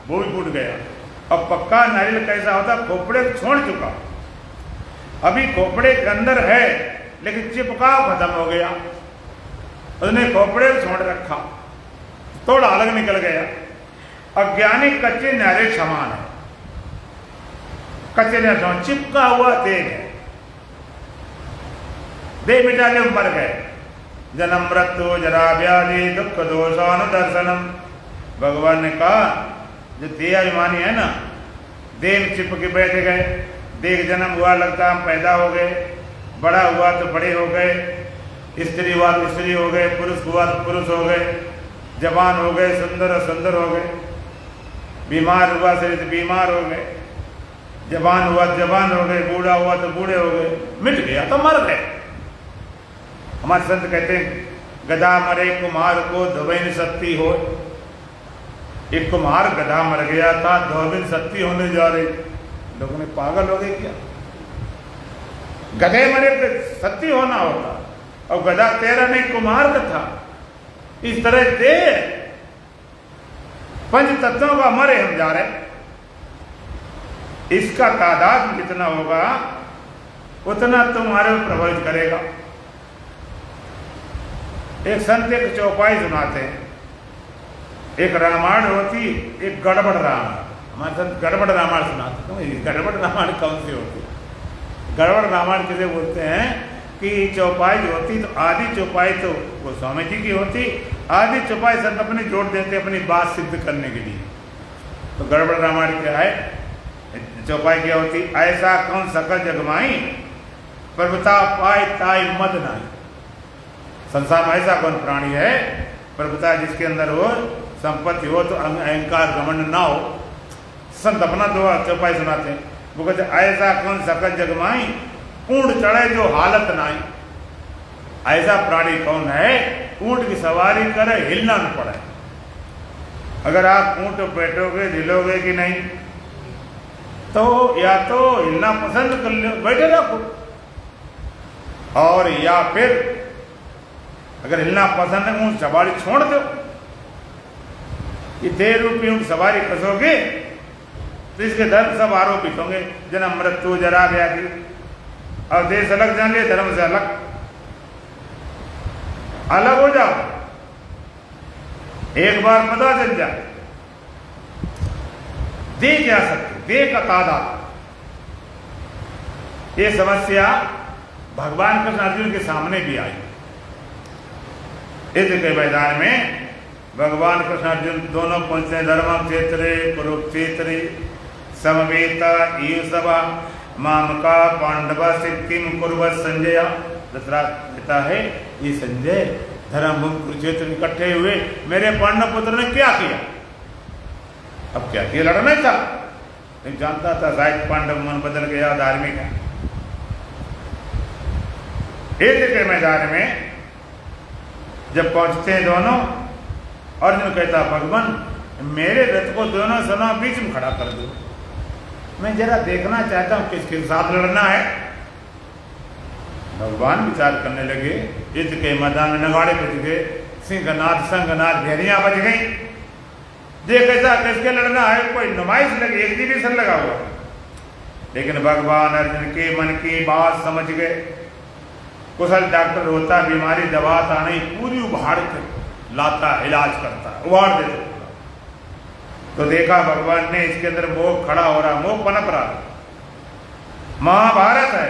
वो भी फूट गया। अब पक्का नारियल कैसा होता? खोपड़े को छोड़ चुका, अभी खोपड़े के अंदर है लेकिन चिपकाव खत्म हो गया, उसने खोपड़े को छोड़ रखा, थोड़ा अलग निकल गया। अज्ञानी कच्चे नारियल समान है, कच्चे नारियल चिपका हुआ तेज है, दे मिटा ले मर गए। जन्म मृत्यु जरा व्याधि दुख दोषानुदर्शनम, भगवान ने कहा जो देहाभिमानी है ना, देह में चिपके बैठे गए, देह जन्म हुआ लगता हम पैदा हो गए, बड़ा हुआ तो बड़े हो गए, स्त्री हुआ तो स्त्री हो गए, पुरुष हुआ तो पुरुष हो गए, जवान हो गए, सुंदर और सुंदर हो गए, बीमार हुआ शरीर तो बीमार हो गए, जवान हुआ तो जवान हो गए, बूढ़ा हुआ तो बूढ़े हो गए, मिट गया तो मर गए। हमारे संत कहते हैं गधा मरे कुम्हार को धोबिन सत्ती हो। एक कुम्हार गधा मर गया था, धोबिन सत्ती होने जा रही, लोगों ने पागल हो गए क्या? गधे मरे तो सत्ती होना होता, और गधा तेरा नहीं कुम्हार का था। इस तरह से पंच तत्वों का मरे हम जा रहे, इसका तादाद जितना होगा उतना तुम्हारे प्रभावित करेगा। एक संत एक चौपाई सुनाते हैं, एक रामायण होती, एक गड़बड़ रामायण। हमारे संत गड़बड़ रामायण सुनाते हैं। गड़बड़ रामायण कौन सी होती? गड़बड़ रामायण किसे बोलते हैं कि चौपाई जो होती तो आधी चौपाई तो गोस्वामी जी की होती, आधी चौपाई संत अपनी जोड़ देते अपनी बात सिद्ध करने के लिए। तो गड़बड़ रामायण क्या है? चौपाई क्या होती? ऐसा कौन सकल जगमाई प्रभुता पाए ताई मद नाई। संसार में ऐसा कौन प्राणी है प्रभुता जिसके अंदर हो, संपत्ति हो तो अहंकार घमंड ना हो। संत अपना दो चौपाई सुनाते हैं, वो कहते ऐसा कौन सकल जगमाई पूर्ण चढ़े जो हालत नाई। ऐसा प्राणी कौन है ऊंट की सवारी करे, हिलना न पड़े। अगर आप ऊंट पर बैठोगे, हिलोगे कि नहीं, तो या तो हिलना पसंद कर लो, बैठे रखो, और या फिर अगर हिलना पसंद है ऊंट सवारी छोड़ दो। ये देह रूपी ऊंट सवारी कसोगे तो इसके धर्म सब आरोपित होंगे, जन्म मृत्यु जरा व्याधि, और देश अलग जान लिया, धर्म से अलग अलग हो जाओ, एक बार पता चल जाए। दे क्या सकते, दे का तादाद, ये समस्या भगवान कृष्ण अर्जुन के सामने भी आई। युद्ध के मैदान में भगवान कृष्ण अर्जुन दोनों पहुंचते, धर्म क्षेत्रे कुरुक्षेत्रे समवेता ईसवा मामका पांडवा सिक्किम कुर्वत संजय। दशरथ कहता है, ये संजय धर्म कुरुक्षेत्र इकट्ठे हुए, मेरे पांडव पुत्र ने क्या किया? अब क्या किया? लड़ना था, नहीं जानता था शायद पांडव मन बदल गया, धार्मिक है। युद्ध के मैदान में जब पहुंचते हैं दोनों, अर्जुन कहता, भगवान मेरे रथ को दोनों सना बीच में खड़ा कर दो, मैं जरा देखना चाहता हूं किसके साथ लड़ना है। भगवान विचार करने लगे, युद्ध के मैदान में नगाड़े बज गए, सिंहनाद संगनाद भेरियां बज गई, देख कैसा किसके लड़ना है, कोई नुमाइश लगी, एग्जीबिशन लगा हुआ। लेकिन भगवान अर्जुन के मन की बात समझ गए। कुशल डॉक्टर होता, बीमारी दवा आता नहीं, पूरी उभाड़ के लाता, इलाज करता, उभाड़ देता। तो देखा भगवान ने इसके अंदर मोह खड़ा हो रहा, मोह पनप रहा। महाभारत है,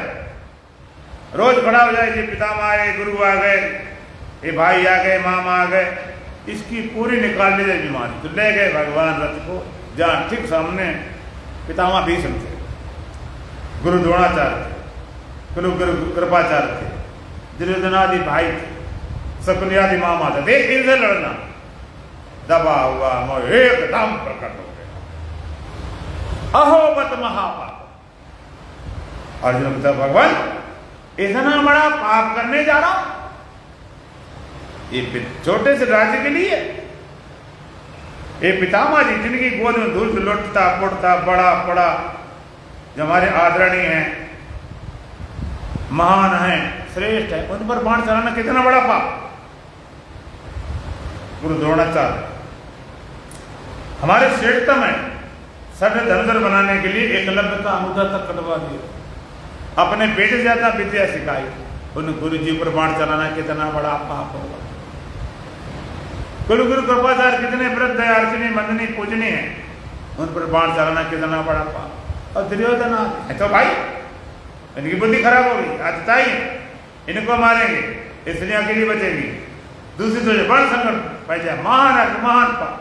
रोज खड़ा हो जाए, ये पितामह आ गए, गुरु आ गए, ये भाई आ गए, मामा आ गए, इसकी पूरी निकाल ली जाए बीमारी। तो ले गए भगवान रथ को, जहां ठीक सामने पितामह भीष्म थे, गुरु द्रोणाचार्य थे, गुरु कृपाचार्य थे, दुर्योधनादि भाई थे, शकुनियादि मामा थे। देख इनसे लड़ना, दबा हुआ मोह एकदम प्रकट हो गया। अहोबत महापाप। अर्जुन कहता, भगवान इतना बड़ा पाप करने जा रहा हूं, ये छोटे से राज्य के लिए, ये पितामह जी जिनकी गोद में धूल लुटता पुटता बड़ा पड़ा, जो हमारे आदरणीय हैं, महान हैं, श्रेष्ठ है, उन पर बाण चलाना कितना बड़ा पाप। गुरु द्रोणाचार्य हमारे श्रेष्ठतम है, सभ्य धनुधर बनाने के लिए एकलव्य का अंगूठा तक कटवा दिया, अपने बेटे से ज्यादा विद्या सिखाई, उन गुरु जी पर बाण चलाना कितना बड़ा पाप होगा। गुरु कृपाचार्य कितने वृद्ध है, अर्चनी मंदनी पूजनी है, उन पर बाण चलाना कितना बड़ा पाप। और दुर्योधन है तो भाई, इनकी बुद्धि खराब हो गई, आदताई, इनको मारेंगे इसलिए अकेली बचेगी, दूसरी तो बड़ा संकट पैसा, महान है, महान पाप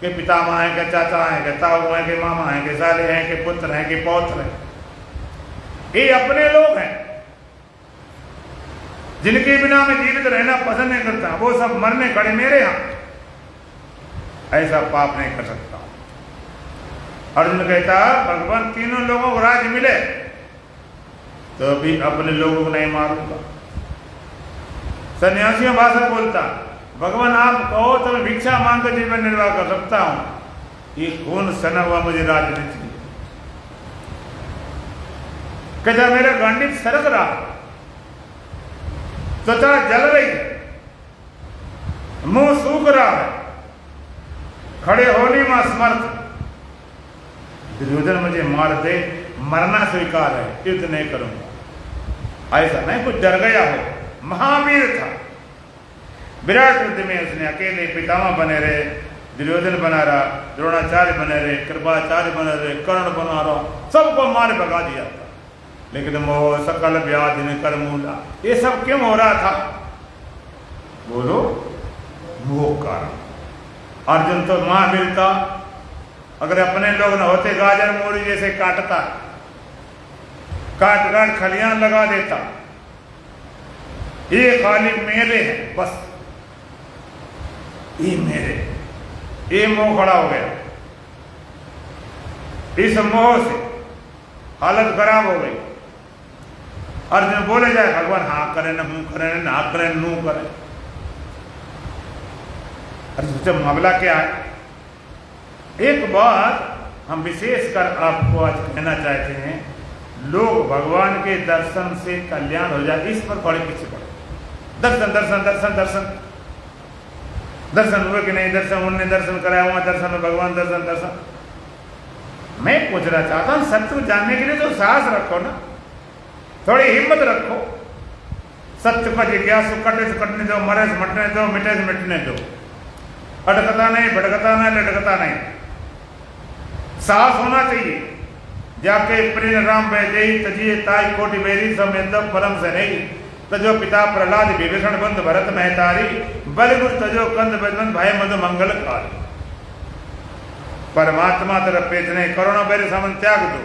के पितामह है, के चाचा है, के ताऊ है, के मामा है, के साले हैं, के पुत्र हैं, के पौत्र हैं, ये अपने लोग हैं जिनके बिना मैं जीवित रहना पसंद नहीं करता, वो सब मरने खड़े मेरे यहां, ऐसा पाप नहीं कर सकता। अर्जुन कहता, भगवान तीनों लोगों को राज्य मिले तो भी अपने लोगों को नहीं मारूंगा। सन्यासियों भाषा बोलता, भगवान आप कहो तो मैं भिक्षा मांग कर जीवन निर्वाह कर सकता हूं, ये खून सना हुआ मुझे राज्य नहीं चाहिए। कहता, मेरा गांडीव सरक रहा, त्वचा जल रही है, मुंह सूख रहा है, खड़े होने में असमर्थ। दुर्योधन मुझे मार दे, मरना स्वीकार है, युद्ध नहीं करूंगा। ऐसा नहीं कुछ डर गया हो, महावीर था, विराट युद्ध में उसने अकेले पितामह बने रहे, दुर्योधन बना रहा, द्रोणाचार्य बने रहे, कृपाचार्य बने रहे, कर्ण बना रहा, सबको मार भगा दिया था। लेकिन मोह सकल व्याधि ने कर मूला, ये सब क्यों हो रहा था? बोलो, मोह कारण। अर्जुन तो महावीर था, अगर अपने लोग न होते गाजर मूली जैसे काटता, काट काट खलियान लगा देता, ये खाली मेरे हैं बस, ये मेरे, ये मोह खड़ा हो गया। इस मोह से हालत खराब हो गई। अर्जुन बोले जाए, भगवान हाँ करे न हूं करे, ना करे नू करे, अरे सोचा मामला क्या है। एक बात हम विशेषकर आपको आज कहना चाहते हैं, लोग भगवान के दर्शन से कल्याण हो जाए इस पर थोड़े पीछे पड़े। दर्शन दर्शन दर्शन दर्शन दर्शन हुए कि नहीं, दर्शन उनने दर्शन कराया, वहां दर्शन में भगवान दर्शन दर्शन। मैं पूछना चाहता हूं, सत्य को जानने के लिए तो साहस रखो ना, थोड़ी हिम्मत रखो। सत्य का जिज्ञासु कटे से कटने दो, मरे से मटने दो, मिटे से मिटने दो। अटकता नहीं, भटकता नहीं, लटकता नहीं। साहस होना चाहिए। जाके प्रेम राम वैजयी तजिए ताई कोटि बेरी समेत परम से नहीं, तजो पिता प्रहलाद विभीषण बंद भरत महतारी, बलगुर तजो कंद बजन भय मद मंगल कारी। परमात्मा तरफ पेतने करोड़ों बेरी समन त्याग दो।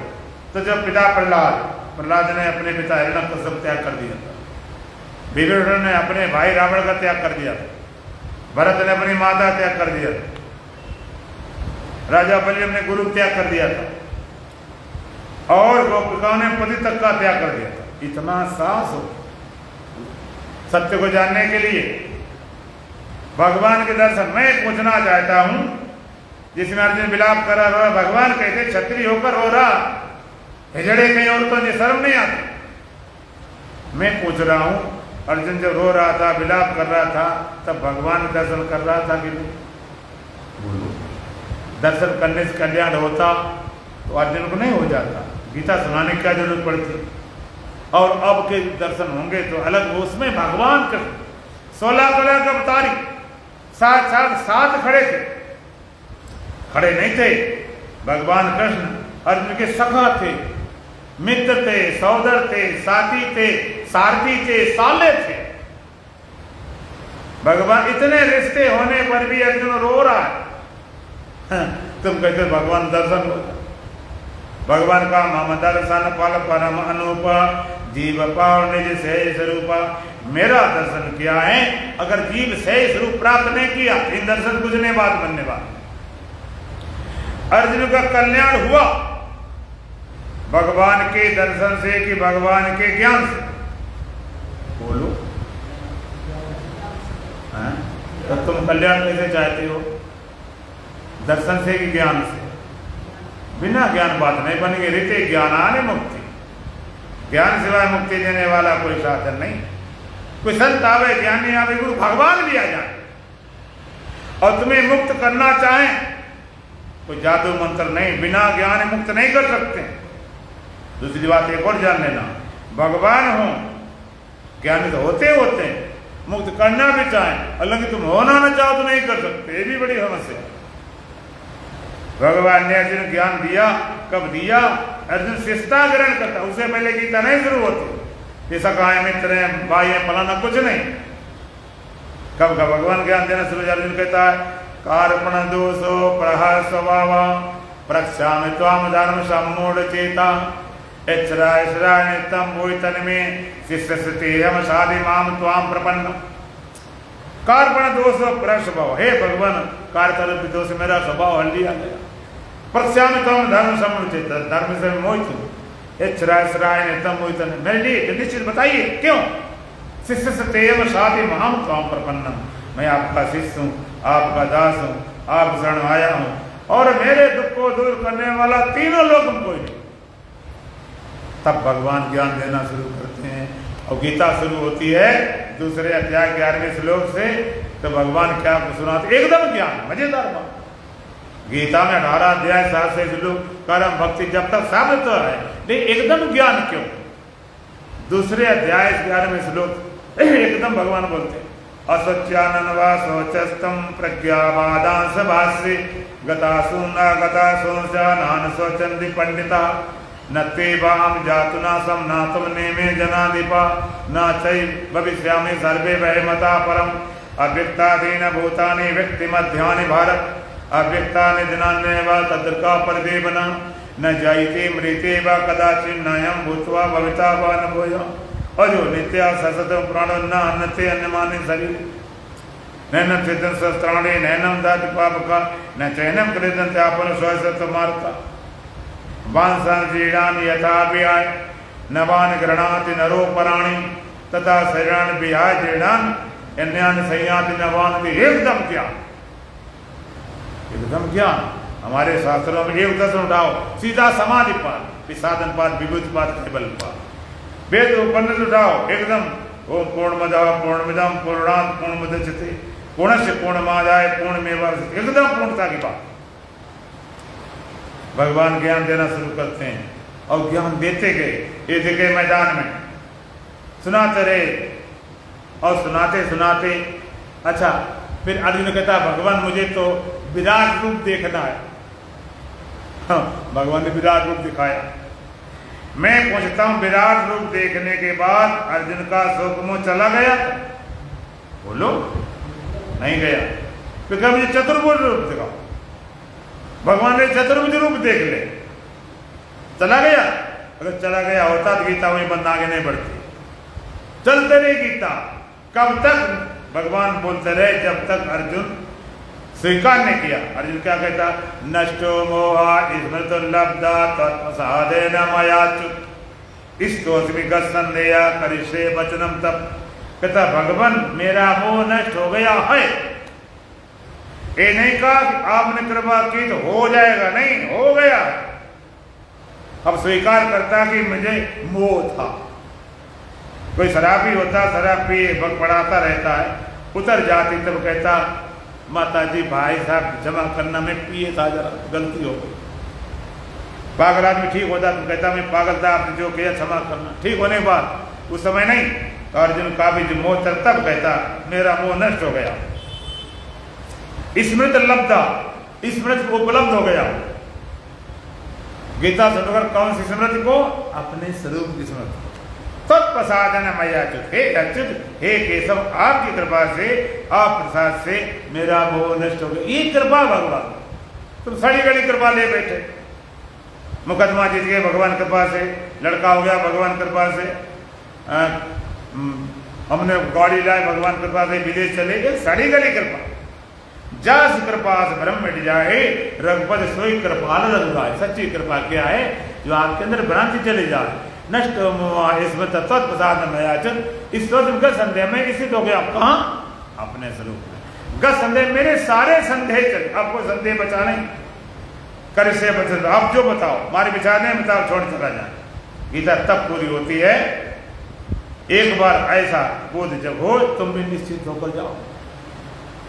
तजो पिता प्रहलाद ने अपने पिता हिरण्यकश्यप त्याग कर दिया था। विभीषण ने अपने भाई रावण का त्याग कर दिया था। भरत ने अपनी माता त्याग कर दिया था। राजा बलि ने गुरु त्याग कर दिया था और गोपिकाओं ने पति तक का त्याग कर दिया था। इतना साहस हो सत्य को जानने के लिए, भगवान के दर्शन। मैं पूछना चाहता हूं, जिसमें अर्जुन विलाप कर रहा, भगवान कहते क्षत्रिय होकर हो रहा हिजड़े कहीं और तो शर्म नहीं आती। मैं पूछ रहा हूं, अर्जुन जब रो रहा था, विलाप कर रहा था, तब भगवान दर्शन कर रहा था कि नहीं? दर्शन करने से कल्याण होता तो अर्जुन को नहीं हो जाता, गीता सुनाने की क्या जरूरत पड़ती। और अब के दर्शन होंगे तो अलग, उसमें भगवान के 16 कला का अवतारी साथ खड़े थे, खड़े नहीं थे। भगवान कृष्ण अर्जुन के सखा थे, मित्र थे, सौदर थे, साथी थे, सारथी थे, साले थे। भगवान इतने रिश्ते होने पर भी अर्जुन रो रहा है। तुम कहते भगवान दर्शन हो, भगवान का मम दर्शन फल परम अनूप, जीव पाव निज सहज स्वरूपा। मेरा दर्शन किया है, अगर जीव सहज स्वरूप प्राप्त नहीं किया, इन दर्शन कुछ नहीं बात बनने वाला। अर्जुन का कल्याण हुआ भगवान के दर्शन से कि भगवान के ज्ञान से? बोलो। तो तुम कल्याण कैसे चाहते हो? दर्शन से कि ज्ञान से? बिना ज्ञान बात नहीं बनेगी। रीते ज्ञान आने मुक्ति, ज्ञान सिवाय मुक्ति देने वाला कोई साधन नहीं। कोई संत आवे, ज्ञानी आवे, गुरु भगवान भी आ जाए और तुम्हें मुक्त करना चाहे, कोई जादू मंत्र नहीं, बिना ज्ञान मुक्त नहीं कर सकते। दूसरी बात एक और जान लेना, भगवान हो, ज्ञानी तो होते होते मुक्त करना भी चाहे, हालांकि तुम होना ना चाहो तो नहीं कर सकते। ये भी बड़ी समस्या। भगवान ने अर्जुन ज्ञान दिया, कब दिया? अर्जुन शिष्टा ग्रहण करता, उससे पहले गीता नहीं शुरू होती। जैसा कहा मित्र है, भाई है, फलाना, कुछ नहीं। कब का भगवान ज्ञान देना शुरू? अर्जुन कहता है कार्पण दोषो प्रहर स्वभाव प्रक्षामि त्वाम धर्म सम्मूढ़ चेता इच्छरा नित्यम भूतन में शिष्य हम शादी माम त्वाम प्रपन्न। कार्पण दोष प्रहर स्वभाव, हे भगवान कार्य दोष मेरा स्वभाव हल लिया गया। प्रक्षामि त्वाम धर्म सम्मूढ़ चेता, धर्म से मोहित हूँ। इच्छरा नित्यम भूतन, मेरे लिए निश्चित बताइए क्यों? शिष्य सत्यम शादी महाम त्वाम प्रपन्न, मैं आपका शिष्य हूँ, आपका दास हूँ, आप शरण आया हूँ और मेरे दुख को दूर करने वाला तीनों लोग हमको ही। तब भगवान ज्ञान देना शुरू करते हैं और गीता शुरू होती है दूसरे अध्याय 11वें श्लोक से। तो भगवान क्या सुनाते? एकदम ज्ञान, मजेदार बात। गीता में 18 अध्याय 7 से श्लोक कर्म भक्ति जब तक साबित तो है, लेकिन एकदम ज्ञान क्यों? दूसरे अध्याय 11वें श्लोक एकदम भगवान बोलते हैं असत्यानन वा शोचस्तम प्रज्ञावादांश भाष्ये गतासु न गतासु नान शोचन्ति पंडिता न ते वाम जातुना सम न तुम नेमे जनाधिपा न चै भविष्यामि सर्वे वैमता परम अव्यक्तादीन भूतानि व्यक्ति मध्यानि भारत अव्यक्तानि दिनान्येव तद्रका परिदेवना न जायते मृते वा कदाचित् नयं भूत्वा भविता वा न भूयः अजो नित्या सततं प्राणो न अन्नते अन्यमाने शरीर नैनं चिदं शस्त्राणि नैनं दाति पापका न चैनं कृतं त्यापन स्वसत्वमार्ता वांसान् जीर्णानि यथा विहाय नवान् गृह्णाति नरो पराणि तथा शरीराणि विहाय जीर्णानि अन्यानि संयाति नवान्। एकदम क्या एकदम ज्ञान। हमारे शास्त्रों में एक दर्शन उठाओ, सीधा समाधि पाद, विसाधन पाद, विभूति पाद, केवल पाद। वेद उपनिषद उठाओ, एकदम ओम पूर्णमदः पूर्णमिदं पूर्णात् पूर्णमुदच्यते पूर्णस्य पूर्णमादाय पूर्णमेवावशिष्यते, एकदम पूर्णता की बात। भगवान ज्ञान देना शुरू करते हैं और ज्ञान देते गए, ये देखे मैदान में सुनाते रहे और सुनाते सुनाते अच्छा फिर अर्जुन कहता भगवान मुझे तो विराट रूप देखना है। हाँ, भगवान ने विराट रूप दिखाया। मैं पूछता हूं विराट रूप देखने के बाद अर्जुन का शोक मोह चला गया? बोलो, नहीं गया। तो क्या मुझे चतुर्भुज रूप दिखाओ, भगवान ने चतुर्भुज रूप देख ले, चला गया? अगर चला गया होता तो गीता वही बंद आगे नहीं बढ़ती, चलते रहे गीता। कब तक? भगवान बोलते रहे जब तक अर्जुन स्वीकार नहीं किया। अर्जुन क्या कहता? नष्टो मोहा स्मृतो लब्धा तत्प्रसादेन मयाच्युत स्तोस्मि गत्संदेया करिष्ये वचनम तप। कहता भगवान मेरा मोह नष्ट हो गया है। ये नहीं कहा कि आपने कृपा की तो हो जाएगा, नहीं, हो गया। अब स्वीकार करता कि मुझे मोह था। कोई शराबी होता, शराब पी पढ़ाता रहता है, उतर जाती तब कहता माता जी भाई साहब जमा करना, मैं पिए था, जरा गलती हो गई। पागल आदमी ठीक होता तो कहता मैं पागल था, आपने जो किया क्षमा करना। ठीक होने के बाद उस समय नहीं, तो अर्जुन का भी जो मोह चलता तब कहता मेरा मोह नष्ट हो गया। स्मृत लब्धा, स्मृति को उपलब्ध हो गया। गीता सुनकर कौन सी स्मृति को? अपने स्वरूप की स्मृति। तत्प्रसादन मयाच्युत, हे अच्युत, हे केशव, आपकी कृपा से, आप प्रसाद से मेरा मोह नष्ट हो गया। ये कृपा भगवान, तुम सड़ी गड़ी कृपा ले बैठे। मुकदमा जीत गए भगवान कृपा से, लड़का हो गया भगवान कृपा से, हमने गाड़ी लाए भगवान कृपा से, विदेश चले गए, सड़ी गली कृपा। जस कृपा से ब्रह्म मिट जाए, रघुपति सोई कृपाल रघुराय। सच्ची कृपा क्या है? जो आपके अंदर भ्रांति चली जाए। नष्ट इसमें तत्प्रसाद मयाच्युत, इस गत संदेह में स्थित हो गया। कहाँ? अपने स्वरूप में। गत संदेह मेरे सारे संदेह चले, आपको संदेह बचा नहीं। कर से बचा, आप जो बताओ, हमारे विचार नहीं बताओ, छोड़ चला जाए। गीता तब पूरी होती है एक बार ऐसा बोध जब हो, तुम भी निश्चित होकर जाओ।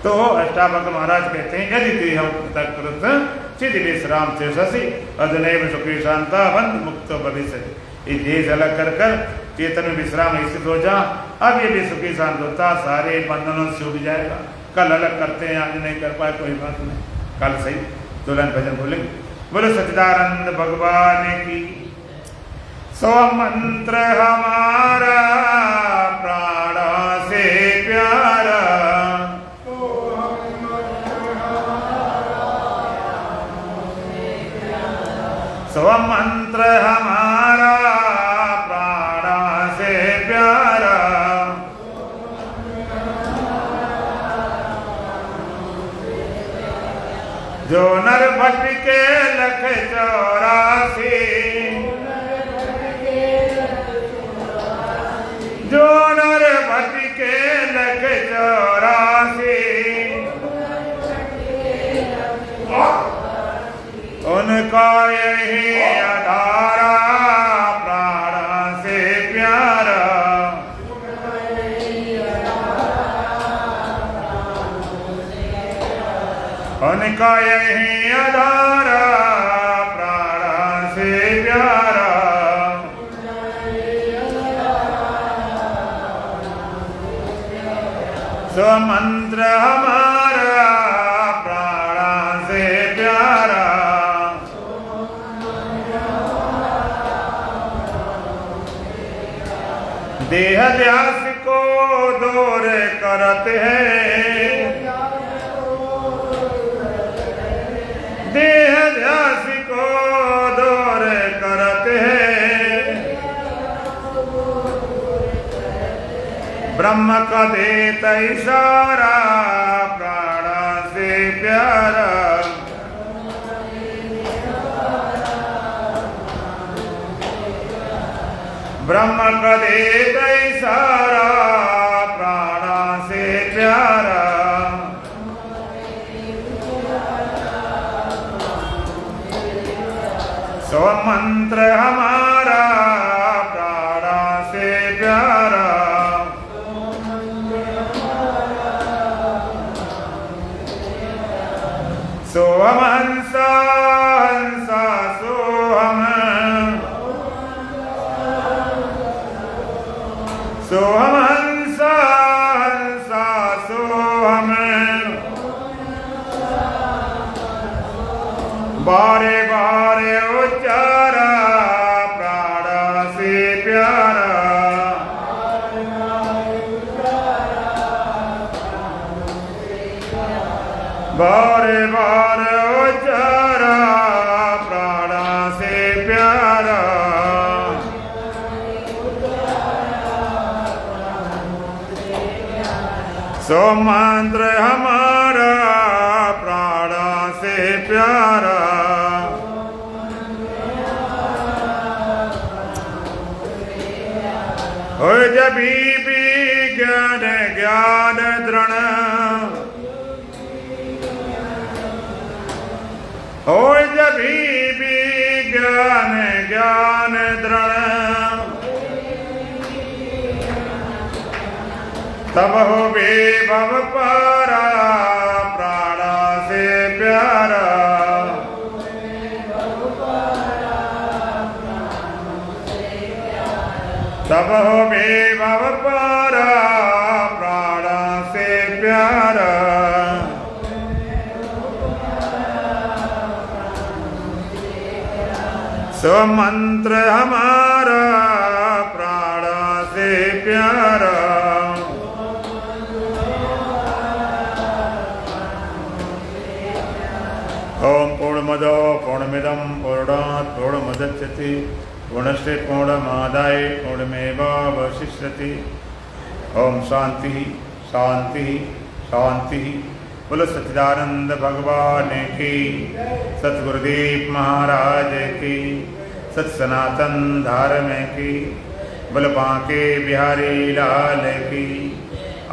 तो अष्टावक्र महाराज कहते हैं यदि देहम कृत चिद विश्राम से शशि अदनैव सुखी शांता बंध मुक्त भविष्य। ये देह अलग कर कर चेतन में विश्राम स्थित हो जा, अब ये भी सुखी शांत होता, सारे बंधनों से छूट जाएगा। कल अलग करते हैं, आज नहीं कर पाए, कोई बात नहीं, कल सही दुल्हन भजन बोलेंगे। बोलो सच्चिदानंद भगवान की। सो मंत्र हमारा प्राण से प्यारा, सो मंत्र हमारा प्राण से प्यारा, जो नर भटके लख 84, जो नर भटके लख 84, उनका यही आधारा प्राण से प्यारा, उनका यही आधारा प्राण से प्यारा। सो मंत्र हमारा प्राण से प्यारा, देह ध्यास को दूर करते हैं, देह ध्यास को दूर करते हैं, ब्रह्म का देता इशारा प्राण से प्यारा, ब्रह्म का देता इशारा प्राण से प्यारा। सो मंत्र हमारा प्राणा से प्यारा, सो हम हंसा हंसा सो हम, सो हम हंसा हंसा सो हम, बारे बारे उच्चारा प्राणा से प्यारा, बारे बारे उच्चारा प्राणा से प्यारा, सो मंत्र हमारा प्राणा से प्यारा, हो जभी भी ज्ञान ज्ञान दृढ़, हो जभी भी ज्ञान ज्ञान दृढ़, तब हो बेभव पारा प्राणा से प्यारा, तब हो बेभव पारा प्राणा से प्यारा, सो मंत्र हमारा प्राणा से प्यारा, ओम पूर्णमद पूर्णमिदं पूर्णात् पूर्णमुदच्यते पूर्णस्य पूर्णमादाय पूर्णमेवावशिष्यते। ओम शांति शांति शांति। बोलो सच्चिदानंद भगवान की, सतगुरुदेव महाराज की, सत सनातन धर्म की, बोल बांके बिहारी लाल की,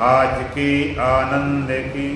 आज की आनंद की।